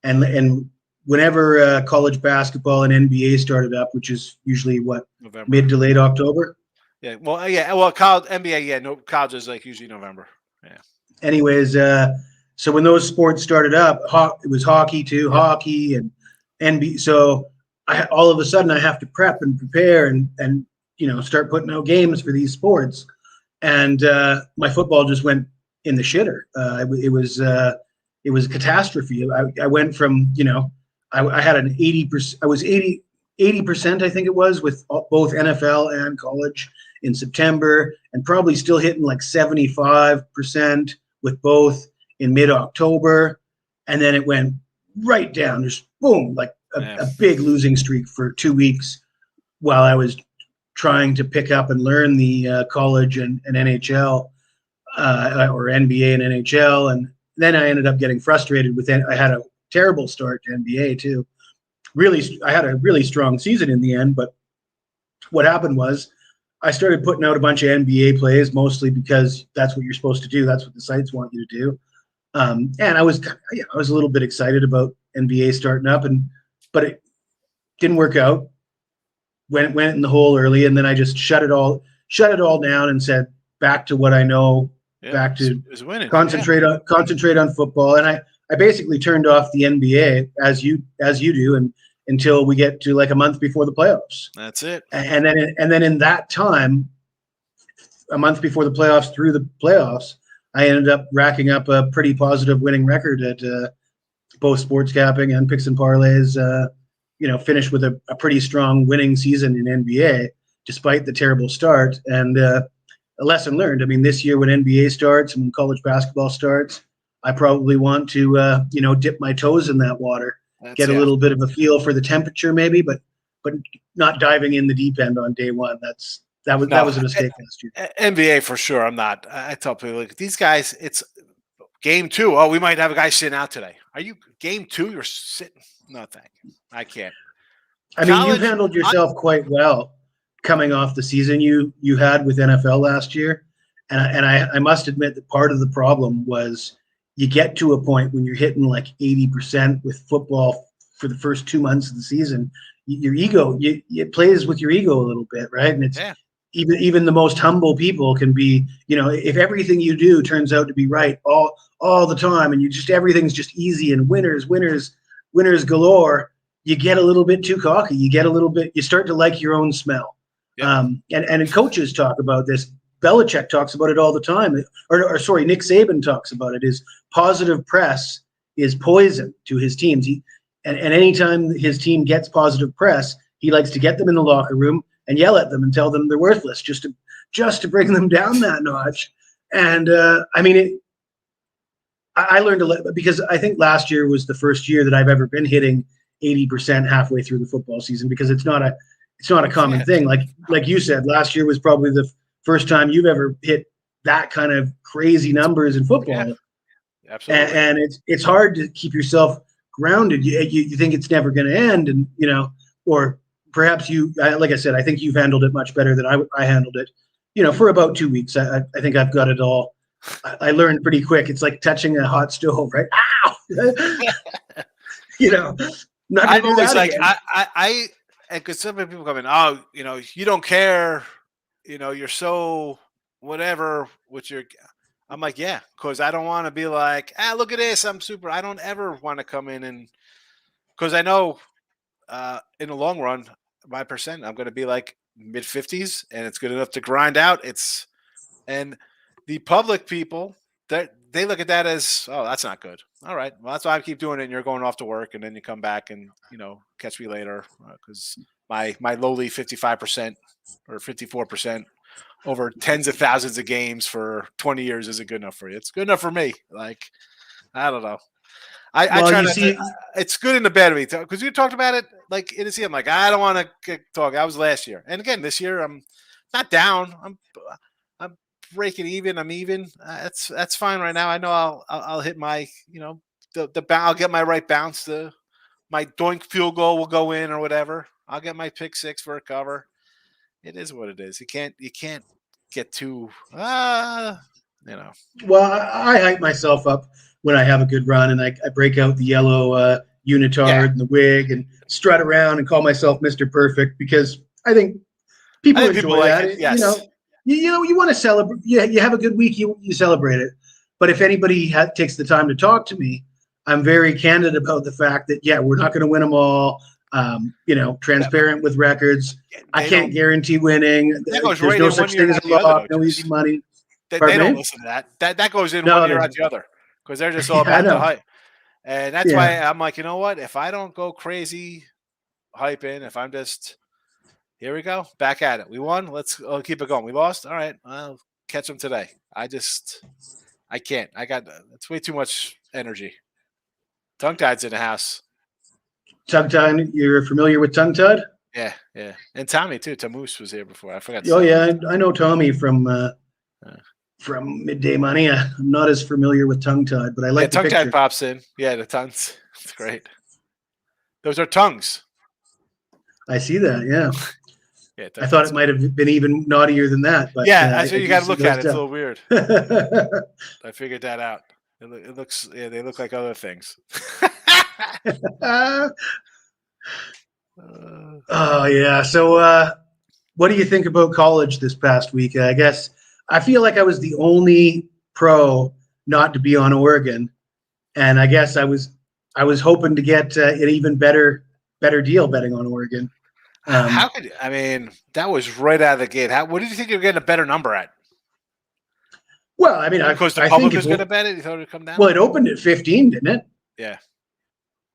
and whenever college basketball and NBA started up, which is usually November. Mid to late October. Yeah, well, college, NBA, no, college is like usually November. Yeah. Anyways, so when those sports started up, it was hockey too, hockey and NBA. So all of a sudden I have to prep and prepare and start putting out games for these sports. And my football just went in the shitter. It was a catastrophe. I went from, I had an 80%, I was 80%, I think it was, with both NFL and college in September, and probably still hitting like 75% with both in mid-October. And then it went right down, just boom, like a big losing streak for 2 weeks while I was trying to pick up and learn the college and NHL or NBA and NHL. And then I ended up getting frustrated with it. I had a terrible start to NBA too. I had a really strong season in the end, but what happened was I started putting out a bunch of NBA plays, mostly because that's what you're supposed to do. That's what the sites want you to do. And I was a little bit excited about NBA starting up, but it didn't work out. Went in the hole early, and then I just shut it all down and said, back to what I know, Yeah, back to is winning. concentrate on football. And I basically turned off the NBA as you do, and until we get to like a month before the playoffs. That's it. And then in that time, a month before the playoffs, through the playoffs, I ended up racking up a pretty positive winning record at both sports capping and picks and parlays. Finished with a pretty strong winning season in NBA, despite the terrible start. And a lesson learned. I mean, this year when NBA starts and when college basketball starts, I probably want to, dip my toes in that water, get a little bit of a feel for the temperature maybe, but not diving in the deep end on day one. That was a mistake last year. NBA for sure. I'm not. I tell people, like, these guys, it's game 2. Oh, we might have a guy sitting out today. Are you game 2? You're sitting? No, thank you. I can't. I mean, you've handled yourself quite well coming off the season you had with NFL last year. And I must admit that part of the problem was you get to a point when you're hitting like 80% with football for the first 2 months of the season, your ego, it plays with your ego a little bit, right? And it's even the most humble people can be, if everything you do turns out to be right all the time, and everything's just easy and winners galore, you get a little bit too cocky. You start to like your own smell. Yeah. And coaches talk about this. Belichick talks about it all the time. Nick Saban talks about it. Is positive press is poison to his teams. And anytime his team gets positive press, he likes to get them in the locker room and yell at them and tell them they're worthless, just to bring them down that notch. And I learned a lot, because I think last year was the first year that I've ever been hitting 80% halfway through the football season, because it's not a common thing. Like you said, last year was probably the first time you've ever hit that kind of crazy numbers in football. Yeah, absolutely. And it's hard to keep yourself grounded. You think it's never going to end, and or perhaps like I said, I think you've handled it much better than I handled it. For about 2 weeks, I think I've got it all. I learned pretty quick. It's like touching a hot stove, right? Ow! I'm always like, I because some people come in, oh, you don't care, you're so whatever with your. I'm like, yeah, because I don't want to be like, look at this, I'm super. I don't ever want to come in and, because I know in the long run, my percent, I'm going to be like mid 50s, and it's good enough to grind out. And the public people, they look at that as, oh, that's not good. All right, well, that's why I keep doing it. And you're going off to work, and then you come back and catch me later, because my lowly 55% or 54% over tens of thousands of games for 20 years isn't good enough for you. It's good enough for me. Like, I don't know. I try to. It's good in the bad of me, because you talked about it like in the sea. I'm like, I don't want to talk. I was last year, and again this year I'm not down. I'm breaking even. I'm even. That's fine right now. I know I'll hit my I'll get my right bounce. My doink field goal will go in or whatever. I'll get my pick 6 for a cover. It is what it is. You can't get too Well, I hype myself up when I have a good run, and I break out the yellow unitard and the wig and strut around and call myself Mr. Perfect, because I think people enjoy that. It. Yes. You want to celebrate. You have a good week, you celebrate it. But if anybody takes the time to talk to me, I'm very candid about the fact that, we're not going to win them all. Transparent with records. I can't guarantee winning. There's no such thing as a lock, no easy money. They don't listen to that. That goes in one ear out the other, because they're just all about the hype. And that's why I'm like, you know what? If I don't go crazy hyping, if I'm just, here we go, back at it. We won. Let's keep it going. We lost. All right. I'll catch them today. I can't. It's way too much energy. Tongue Tied's in the house. Tongue Tied, you're familiar with Tongue Tied? Yeah. And Tommy too. Tamoose was here before. I forgot. I know Tommy from Midday Money. I'm not as familiar with Tongue Tied, but I like the Tongue picture. Tied pops in. Yeah, the tongues. It's great. Those are tongues. I see that. Yeah. Yeah, I thought it might have been even naughtier than that. But that's what you got to look at. It's a little weird. I figured that out. It looks. Yeah, they look like other things. Oh yeah. So, what do you think about college this past week? I guess I feel like I was the only pro not to be on Oregon, and I guess I was hoping to get an even better deal betting on Oregon. How could I mean that was right out of the gate? What did you think you were getting a better number at? Well, I mean, Because the I public think was going to bet it. You thought it would come down. Well, it opened at 15, didn't it? Yeah.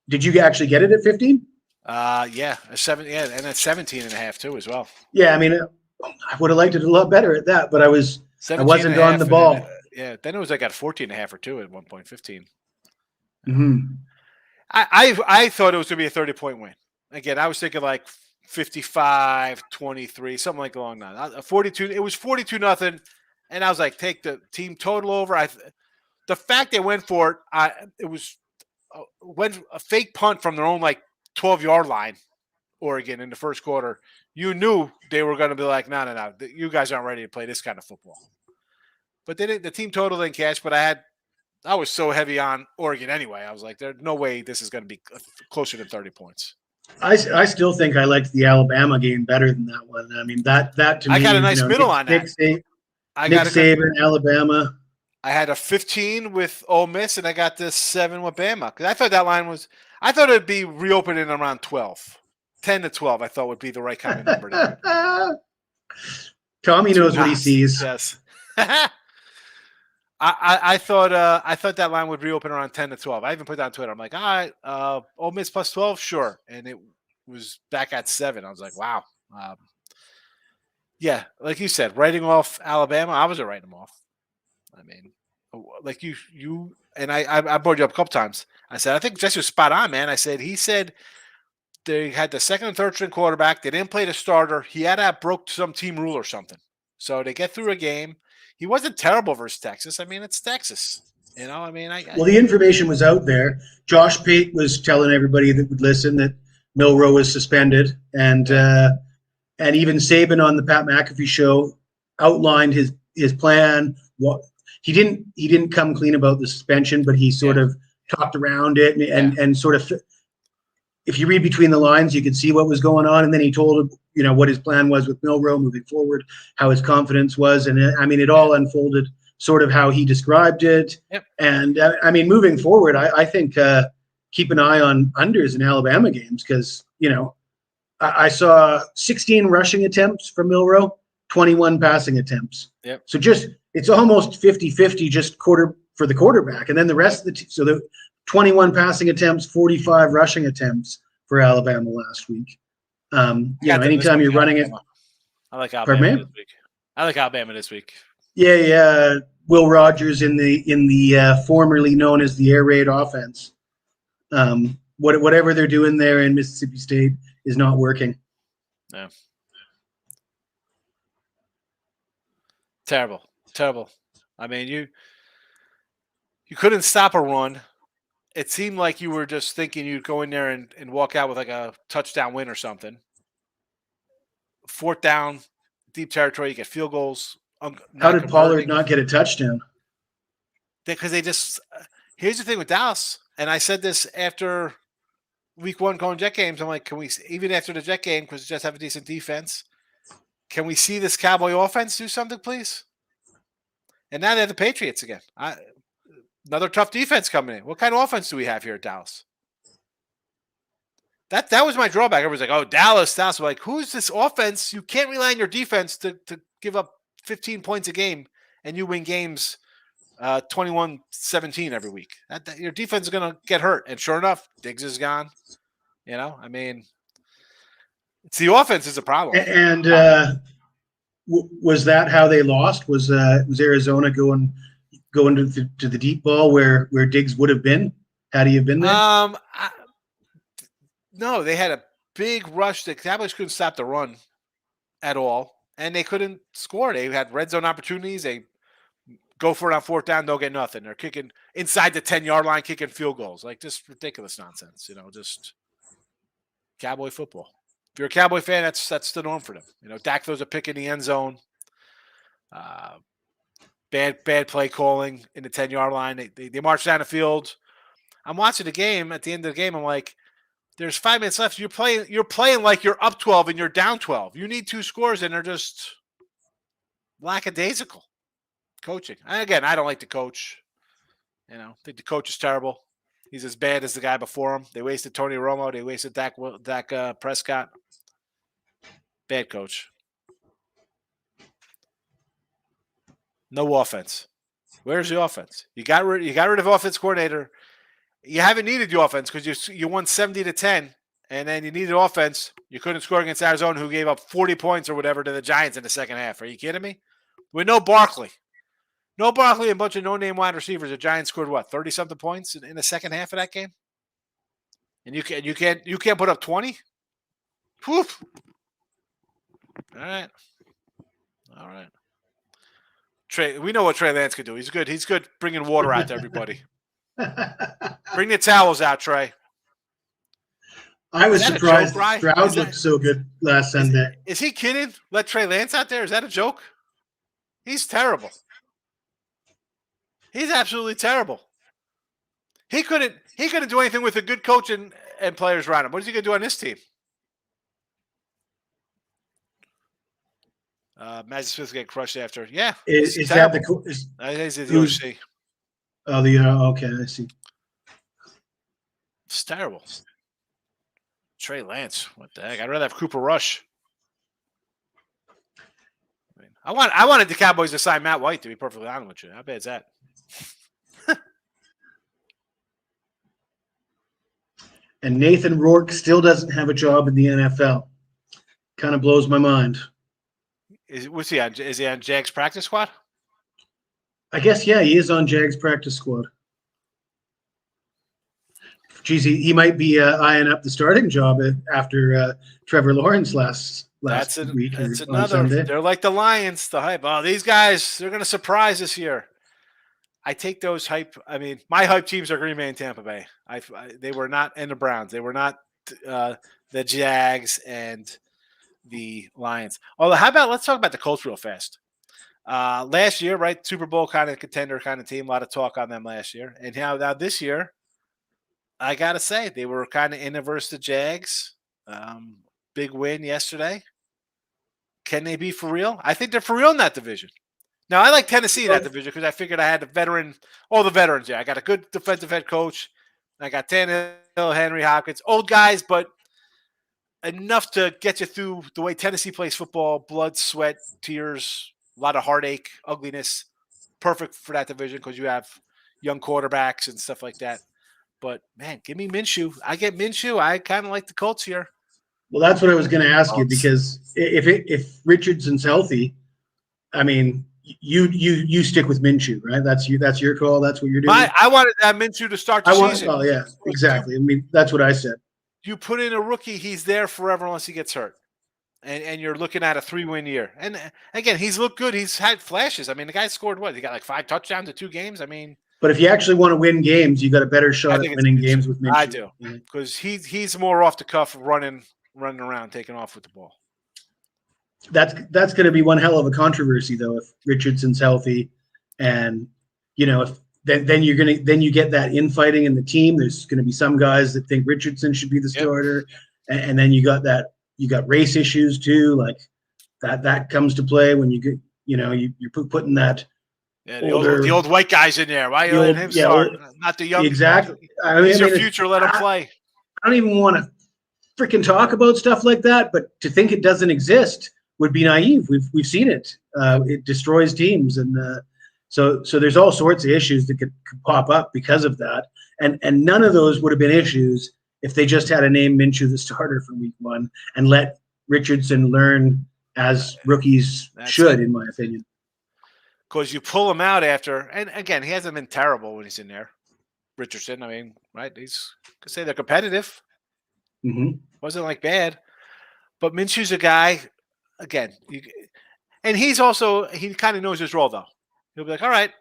Did you actually get it at 15? Yeah, a 7. Yeah, and that's 17.5 too as well. Yeah, I mean, I would have liked it a lot better at that, but I wasn't on the ball. Then, then it was like at 14.5 or 2 at 1.15. Mm-hmm. I thought it was going to be a 30-point win. Again, I was thinking like 55-23, something like along that. 42. It was 42-0, and I was like, take the team total over. The fact they went for it, it was went a fake punt from their own like 12-yard line, Oregon in the first quarter. You knew they were going to be like, no, you guys aren't ready to play this kind of football. But they didn't. The team total didn't catch. But I was so heavy on Oregon anyway. I was like, there's no way this is going to be closer than 30 points. I still think I liked the Alabama game better than that one. I mean, that to me, I got a nice middle on that. Nick Saban, Alabama. I had a 15 with Ole Miss, and I got this 7 with Bama. Because I thought that line was – I thought it would be reopening around 12. 10 to 12 I thought would be the right kind of number there. Tommy knows what he sees. Yes. I thought that line would reopen around 10 to 12. I even put that on Twitter. I'm like, all right, Ole Miss plus 12, sure. And it was back at 7. I was like, wow. Yeah, like you said, writing off Alabama, I wasn't writing them off. I mean, like you and I brought you up a couple times. I said, I think Jesse was spot on, man. He said they had the second and third string quarterback. They didn't play the starter. He had to have broke some team rule or something. So they get through a game. He wasn't terrible versus Texas. I mean, it's Texas. You know, I mean, well, the information was out there. Josh Pate was telling everybody that would listen that Milroe was suspended, and even Saban on the Pat McAfee show outlined his plan. He didn't come clean about the suspension, but he sort of talked around it and sort of, if you read between the lines, you could see what was going on. And then he told him, what his plan was with Milroe moving forward, how his confidence was. And I mean, it all unfolded sort of how he described it. Yep. And I mean, moving forward, I think keep an eye on unders in Alabama games because, I saw 16 rushing attempts from Milroe, 21 passing attempts. Yep. So it's almost 50-50 just quarter for the quarterback. And then the rest of so the 21 passing attempts, 45 rushing attempts for Alabama last week. Anytime you're running it. I like Alabama this week. I like Alabama this week. Yeah. Will Rogers in the formerly known as the air raid offense. Whatever they're doing there in Mississippi State is not working. No. Terrible. I mean, you couldn't stop a run. It seemed like you were just thinking you'd go in there and walk out with like a touchdown win or something. 4th down, deep territory, you get field goals. How did Pollard not get a touchdown? Because here's the thing with Dallas, and I said this after week 1 going Jet games, I'm like, can we, even after the Jet game, because Jets have a decent defense, can we see this Cowboy offense do something, please? And now they have the Patriots again. Another tough defense coming in. What kind of offense do we have here at Dallas? That was my drawback. Everyone's like, oh, Dallas. I'm like, who's this offense? You can't rely on your defense to give up 15 points a game and you win games 21-17 every week. Your defense is going to get hurt. And sure enough, Diggs is gone. I mean, it's the offense is a problem. And was that how they lost? Was Arizona going to the deep ball where Diggs would have been had he have been there? No, they had a big rush. The Cowboys couldn't stop the run at all, and they couldn't score. They had red zone opportunities. They go for it on 4th down, don't get nothing. They're kicking inside the 10-yard line, kicking field goals. Like, just ridiculous nonsense, just Cowboy football. If you're a Cowboy fan, that's the norm for them. Dak throws a pick in the end zone. Bad play calling in the 10-yard line. They march down the field. I'm watching the game. At the end of the game, I'm like, there's 5 minutes left. You're playing like you're up 12 and you're down 12. You need 2 scores, and they're just lackadaisical. Coaching. Again, I don't like the coach. I think the coach is terrible. He's as bad as the guy before him. They wasted Tony Romo. They wasted Dak Prescott. Bad coach. No offense. Where's the offense? You got rid of offense coordinator. You haven't needed the offense because you won 70-10, and then you needed offense. You couldn't score against Arizona, who gave up 40 points or whatever to the Giants in the second half. Are you kidding me? With no Barkley. No Barkley and a bunch of no-name wide receivers. The Giants scored, 30-something points in the second half of that game? And you can't put up 20? Woof. All right. Trey, we know what Trey Lance could do. He's good. He's good bringing water out to everybody. Bring the towels out, Trey. I was surprised Stroud looked so good last Sunday. Is he kidding? Let Trey Lance out there? Is that a joke? He's terrible. He's absolutely terrible. He couldn't do anything with a good coach and players around him. What is he going to do on this team? Magic Smith's getting crushed after. Yeah. Is that the OC. Oh, okay, I see. It's terrible. Trey Lance. What the heck? I'd rather have Cooper Rush. I wanted the Cowboys to sign Matt White, to be perfectly honest with you. How bad is that? And Nathan Rourke still doesn't have a job in the NFL. Kind of blows my mind. What's he on? Is he on Jags practice squad? I guess, yeah, he is on Jags practice squad. Geez, he might be eyeing up the starting job after Trevor Lawrence last week. That's another. They're like the Lions, the hype. Oh, these guys, they're going to surprise this year. I take those hype. I mean, my hype teams are Green Bay and Tampa Bay. They were not in the Browns. They were not the Jags and the Lions. Although, let's talk about the Colts real fast. Last year, right, Super Bowl kind of contender kind of team. A lot of talk on them last year. And now this year, I got to say, they were kind of in versus the Jags. Big win yesterday. Can they be for real? I think they're for real in that division. Now, I like Tennessee in that division because I figured I had all the veterans there. I got a good defensive head coach. I got Tannehill, Henry Hopkins, old guys, but enough to get you through the way Tennessee plays football, blood, sweat, tears, a lot of heartache, ugliness. Perfect for that division because you have young quarterbacks and stuff like that. But, man, give me Minshew. I get Minshew. I kind of like the Colts here. Well, that's what I was going to ask you because if Richardson's healthy, I mean, you stick with Minshew, right? That's your call. That's what you're doing. I wanted Minshew to start the season. Oh, yeah, exactly. I mean, that's what I said. You put in a rookie, he's there forever unless he gets hurt. And you're looking at a 3-win year. And, again, he's looked good. He's had flashes. I mean, the guy scored what? He got like 5 touchdowns in 2 games. I mean. But if you actually want to win games, you got a better shot at winning games with Minshew. I do. Because he's more off the cuff, running around, taking off with the ball. That's going to be one hell of a controversy, though, if Richardson's healthy, and if then you get that infighting in the team. There's going to be some guys that think Richardson should be the starter, and then you got race issues too, like that comes to play when you get you're putting that. Yeah, the old white guys in there. Why are you letting him start? Not the young. Exactly. He's your future. Let him play. I don't even want to freaking talk about stuff like that, but to think it doesn't exist would be naive. We've seen it. It destroys teams, and so there's all sorts of issues that could pop up because of that. And none of those would have been issues if they just had a name Minshew the starter for week 1 and let Richardson learn as rookies should, in my opinion. Because you pull him out after, and again, he hasn't been terrible when he's in there. Richardson, I mean, right? He's could say they're competitive. Mm-hmm. Wasn't like bad, but Minshew's a guy. Again, and he kind of knows his role though. He'll be like, all right,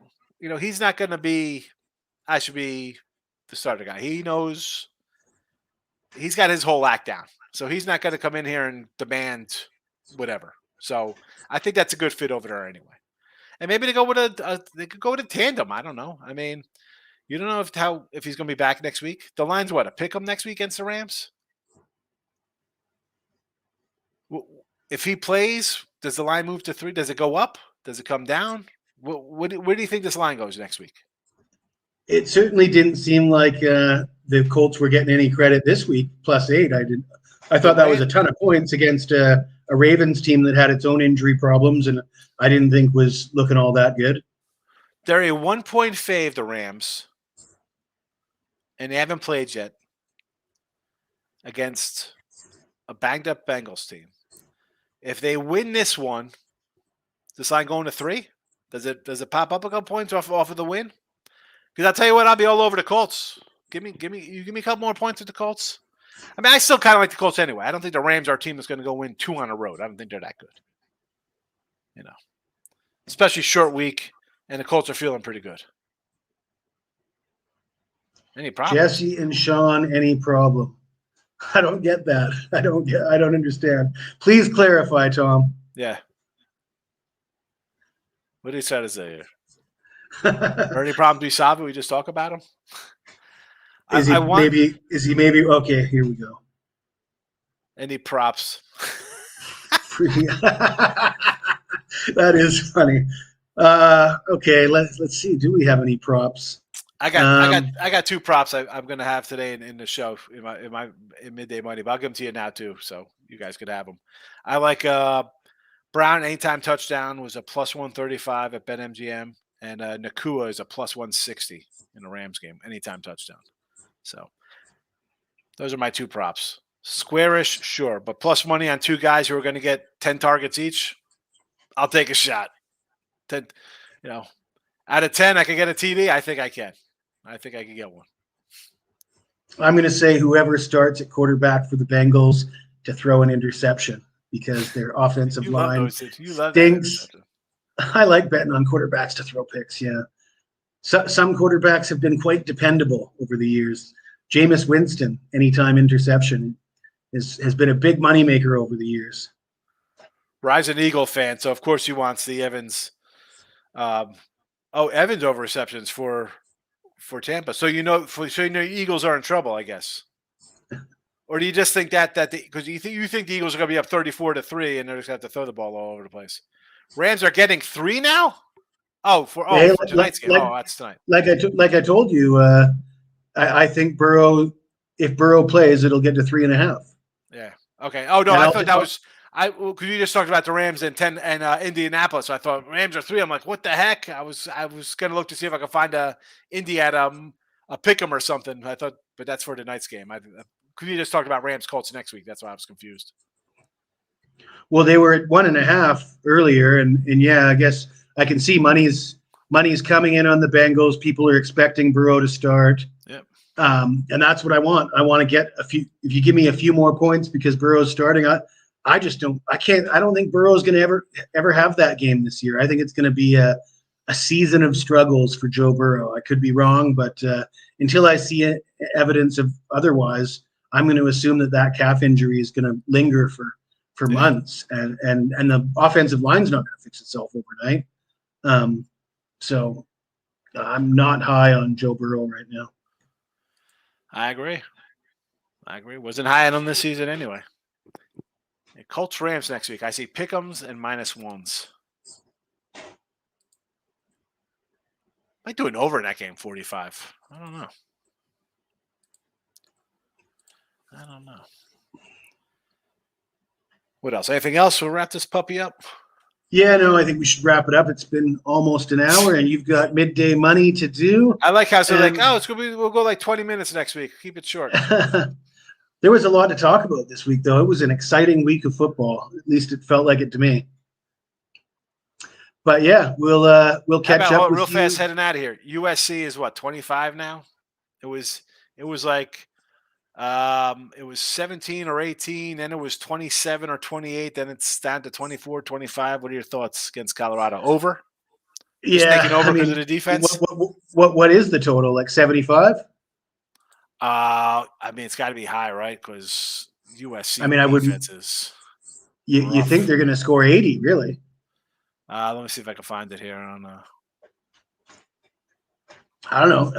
he's not going to be. I should be the starter guy. He knows. He's got his whole act down, so he's not going to come in here and demand whatever. So I think that's a good fit over there anyway. And maybe they could go with a tandem. I don't know. I mean, you don't know if he's going to be back next week. The line's what, a pick 'em next week against the Rams? If he plays, does the line move to 3? Does it go up? Does it come down? Where do you think this line goes next week? It certainly didn't seem like the Colts were getting any credit this week. +8. I thought that was a ton of points against a Ravens team that had its own injury problems, and I didn't think was looking all that good. They're a 1-point fave, the Rams, and they haven't played yet against a banged-up Bengals team. If they win this one, this line going to 3? Does it pop up a couple points off of the win? Because I'll tell you what, I'll be all over the Colts. Give me a couple more points with the Colts. I mean, I still kind of like the Colts anyway. I don't think the Rams are a team that's going to go win 2 on the road. I don't think they're that good. Especially short week, and the Colts are feeling pretty good. Any problem? Jesse and Sean, any problem? I don't get that. I don't understand. Please clarify, Tom. Yeah. What did he try to say here? Or any problem to be solved? We just talk about him. Is he maybe okay? Here we go. Any props? That is funny. Okay, let's see. Do we have any props? I got 2 props I'm going to have today in the show in midday money, but I'll give them to you now too, so you guys could have them. I like Brown anytime touchdown was a +135 at BetMGM, and Nakua is a +160 in the Rams game anytime touchdown. So those are my 2 props. Squarish, sure, but plus money on 2 guys who are going to get 10 targets each. I'll take a shot. 10, out of 10, I can get a TD. I think I can. I think I can get one. I'm going to say whoever starts at quarterback for the Bengals to throw an interception because their offensive line stinks. I like betting on quarterbacks to throw picks, yeah. Some quarterbacks have been quite dependable over the years. Jameis Winston, anytime interception, has been a big moneymaker over the years. Rye's an Eagle fan, so of course he wants the Evans. Evans over receptions for Tampa. So Eagles are in trouble, I guess. Or do you just think that because you think the Eagles are going to be up 34-3 and they're just going to have to throw the ball all over the place? Rams are getting 3 now. For tonight's game. That's tonight. Like I told you, I think Burrow. If Burrow plays, it'll get to 3.5. Yeah. Okay. Oh no, I thought that was. Because you just talked about the Rams and 10 and Indianapolis. So I thought Rams are 3. I'm like, what the heck? I was gonna look to see if I could find a Indy at a pick'em or something. I thought, but that's for tonight's game. Because you just talked about Rams Colts next week. That's why I was confused. Well, they were at 1.5 earlier, and yeah, I guess I can see money's coming in on the Bengals. People are expecting Burrow to start. Yep. And that's what I want. I want to get a few. If you give me a few more points because Burrow's starting, I just don't. I can't. I don't think Burrow's going to ever have that game this year. I think it's going to be a season of struggles for Joe Burrow. I could be wrong, but until I see evidence of otherwise, I'm going to assume that calf injury is going to linger for months, and the offensive line's not going to fix itself overnight. So I'm not high on Joe Burrow right now. I agree. Wasn't high on him this season anyway. Colts Rams next week. I see pick'ems and -1s. Might do an over in that game, 45. I don't know. What else? Anything else? We'll wrap this puppy up. Yeah, no, I think we should wrap it up. It's been almost an hour, and you've got midday money to do. I like how it's it's gonna be. We'll go like 20 minutes next week. Keep it short. There was a lot to talk about this week, though. It was an exciting week of football. At least it felt like it to me. But yeah, we'll catch up with real fast heading out of here. USC is what, 25 now? It was like it was 17 or 18, then it was 27 or 28, then it's down to 24, 25. What are your thoughts against Colorado? Over? Just taking over because of the defense? What is the total? Like 75? It's got to be high, right? Because USC defense is. You think they're going to score 80? Really? Let me see if I can find it here. I don't know.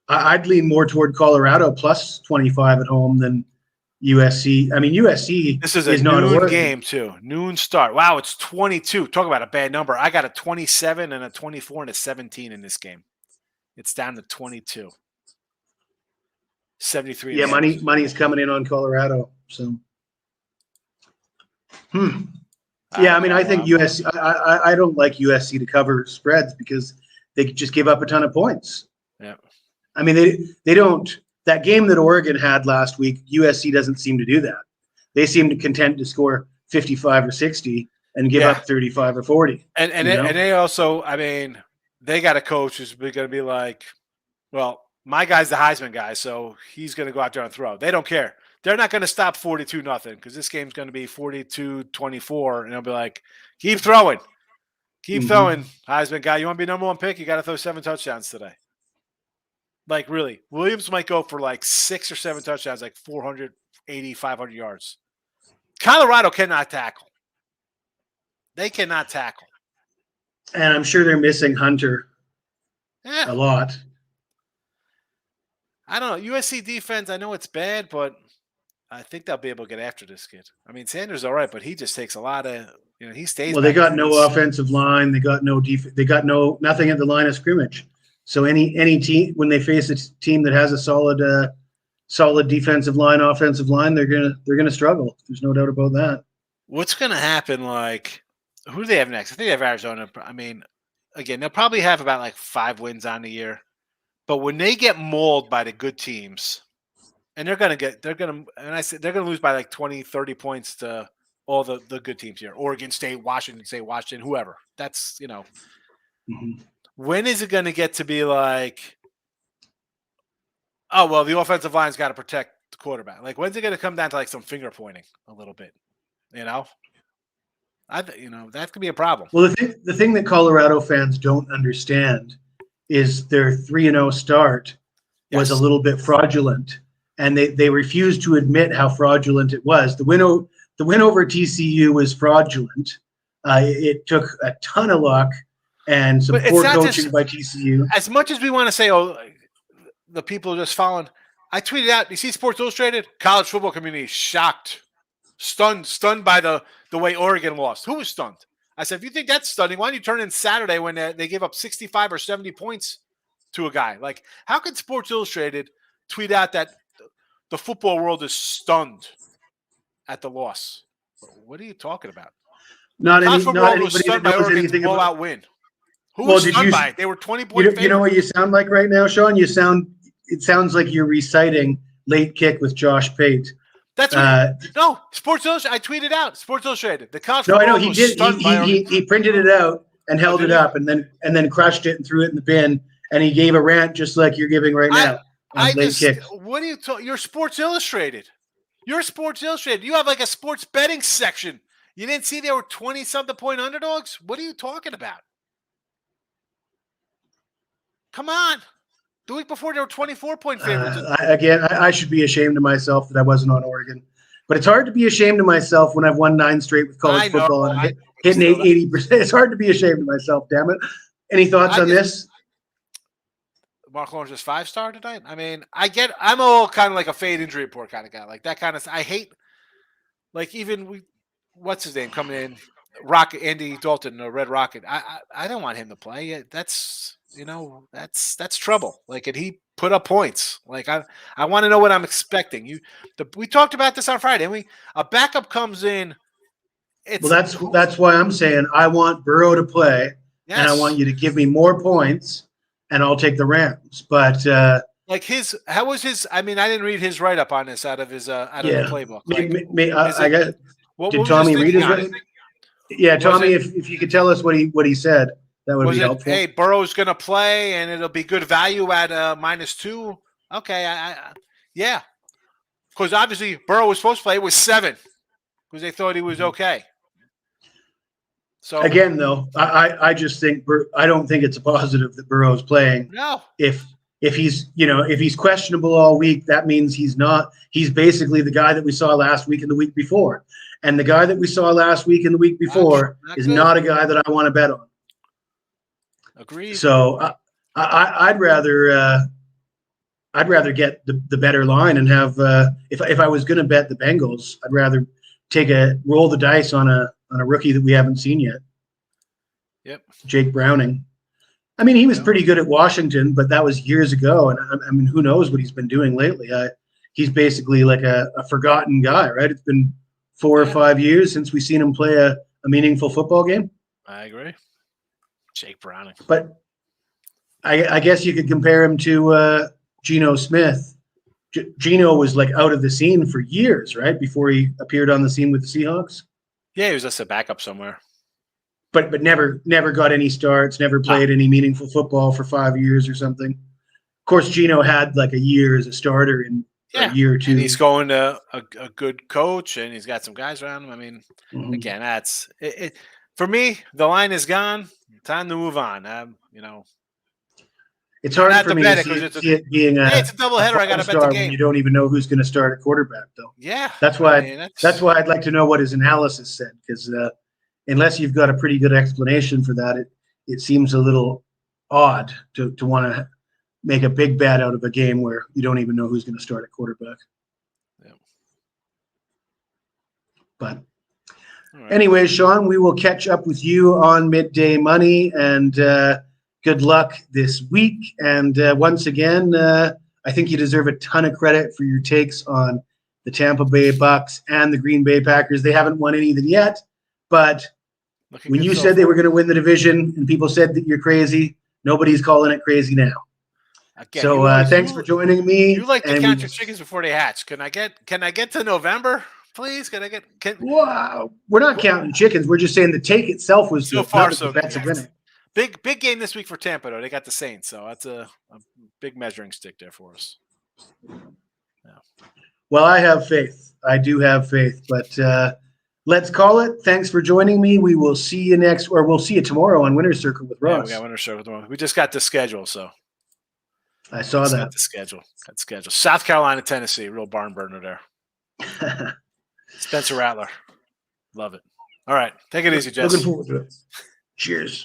I'd lean more toward Colorado plus 25 at home than USC. I mean, USC This is a not noon Oregon. game too. Noon start. Wow, it's 22. Talk about a bad number. I got a 27 and a 24 and a 17 in this game. It's down to 22. 73. Yeah, money's coming in on Colorado. So, yeah, I mean, I think USC. I don't like USC to cover spreads because they just give up a ton of points. Yeah. I mean, they don't. That game that Oregon had last week, USC doesn't seem to do that. They seem to content to score 55 or 60 and give up 35 or 40. And they also, I mean, they got a coach who's going to be like, well, my guy's the Heisman guy, so he's going to go out there and throw. They don't care. They're not going to stop 42-0 because this game's going to be 42-24, and they'll be like, keep throwing. Keep throwing, Heisman guy. You want to be number one pick? You got to throw 7 touchdowns today. Like, really. Williams might go for like 6 or 7 touchdowns, like 480, 500 yards. Colorado cannot tackle. They cannot tackle. And I'm sure they're missing Hunter a lot. I don't know. USC defense, I know it's bad, but I think they'll be able to get after this kid. I mean, Sanders all right, but he just takes a lot of, he stays. Well, they got no offensive line. They got no They got nothing at the line of scrimmage. So any team, when they face a team that has a solid defensive line, offensive line, they're gonna struggle. There's no doubt about that. What's gonna happen? Like, who do they have next? I think they have Arizona. I mean, again, they'll probably have about like 5 wins on the year. But when they get mauled by the good teams, and they're going to lose by like 20, 30 points to all the good teams here. Oregon State, Washington State, whoever. That's, When is it going to get to be like, oh, well, the offensive line's got to protect the quarterback. Like, when's it going to come down to like some finger pointing a little bit? That could be a problem. Well, the thing that Colorado fans don't understand is their 3-0 start was a little bit fraudulent, and they refused to admit how fraudulent it was. The win over TCU was fraudulent. It took a ton of luck and some poor coaching by TCU. As much as we want to say, oh, the people are just following, I tweeted out, you see Sports Illustrated? College football community shocked, stunned by the way Oregon lost. Who was stunned? I said, if you think that's stunning, why don't you turn in Saturday when they gave up 65 or 70 points to a guy? Like, how could Sports Illustrated tweet out that the football world is stunned at the loss? What are you talking about? Not anybody was stunned by Oregon's blowout win. Who was stunned by it? They were 20-point favorites. You know what you sound like right now, Sean? It sounds like you're reciting Late Kick with Josh Pate. That's no Sports Illustrated. I tweeted out Sports Illustrated. The college. No, I know he did. He printed it out and held it up, and then crushed it and threw it in the bin. And he gave a rant just like you're giving right now. What are you talking? You're Sports Illustrated. You're Sports Illustrated. You have like a sports betting section. You didn't see there were 20-something point underdogs. What are you talking about? Come on. The week before, there were 24-point favorites. I should be ashamed of myself that I wasn't on Oregon. But it's hard to be ashamed of myself when I've won 9 straight with college football and hitting 80%. It's hard to be ashamed of myself, damn it. Any thoughts on this? Mark Lawrence is 5-star tonight? I mean, I'm all kind of like a fade injury report kind of guy. Like that kind of – I hate – like even what's his name coming in? Andy Dalton, the Red Rocket. I don't want him to play. That's – that's trouble. Like, and he put up points. Like, I want to know what I'm expecting. We talked about this on Friday, didn't we? A backup comes in. That's why I'm saying I want Burrow to play, and I want you to give me more points, and I'll take the Rams. But how was his? I mean, I didn't read his write up on this out of the playbook. Did Tommy read his write-up? Yeah, Tommy, if you could tell us what he said. That would be helpful. Hey, Burrow's going to play, and it'll be good value at -2. Okay, yeah. Because obviously Burrow was supposed to play. It was 7 because they thought he was okay. So again, though, I just think I don't think it's a positive that Burrow's playing. No. If he's questionable all week, that means he's not. He's basically the guy that we saw last week and the week before, and the guy that we saw last week and the week before is not a guy that I want to bet on. Agreed. So I'd rather I'd rather get the better line and have if I was going to bet the Bengals, I'd rather roll the dice on a rookie that we haven't seen yet. Yep. Jake Browning. I mean, he was pretty good at Washington, but that was years ago. And I mean, who knows what he's been doing lately? He's basically like a forgotten guy, right? It's been 4 or 5 years since we've seen him play a meaningful football game. I agree. Jake Browning. But I guess you could compare him to Geno Smith. Geno was like out of the scene for years, right? Before he appeared on the scene with the Seahawks. Yeah, he was just a backup somewhere. But never got any starts, never played any meaningful football for 5 years or something. Of course, Geno had like a year as a starter in a year or two. And he's going to a good coach, and he's got some guys around him. I mean, again, that's it. For me, the line is gone. Time to move on. It's hard for me to see it being it's a doubleheader. I got to bet the game. You don't even know who's going to start at quarterback, though. Yeah, that's why I'd like to know what his analysis said, because unless you've got a pretty good explanation for that, it seems a little odd to want to make a big bet out of a game where you don't even know who's going to start at quarterback. Yeah. But anyways, Sean, we will catch up with you on Midday Money, and good luck this week. And once again, I think you deserve a ton of credit for your takes on the Tampa Bay Bucks and the Green Bay Packers. They haven't won anything yet, but when you said they were going to win the division and people said that you're crazy, nobody's calling it crazy now. Again, so thanks for joining me. You like to count your chickens before they hatch. Can I get to November, please? Wow, we're not counting chickens. We're just saying the take itself was so far so good. Big game this week for Tampa, though. They got the Saints, so that's a big measuring stick there for us. Yeah. Well, I have faith. I do have faith, but let's call it. Thanks for joining me. We will see you we'll see you tomorrow on Winner's Circle with Ross. Yeah, we got Winner's Circle tomorrow. We just got the schedule, so I saw that. Got the schedule. South Carolina, Tennessee, real barn burner there. Spencer Rattler, love it. All right, take it easy, Jess. Looking forward to it. Cheers.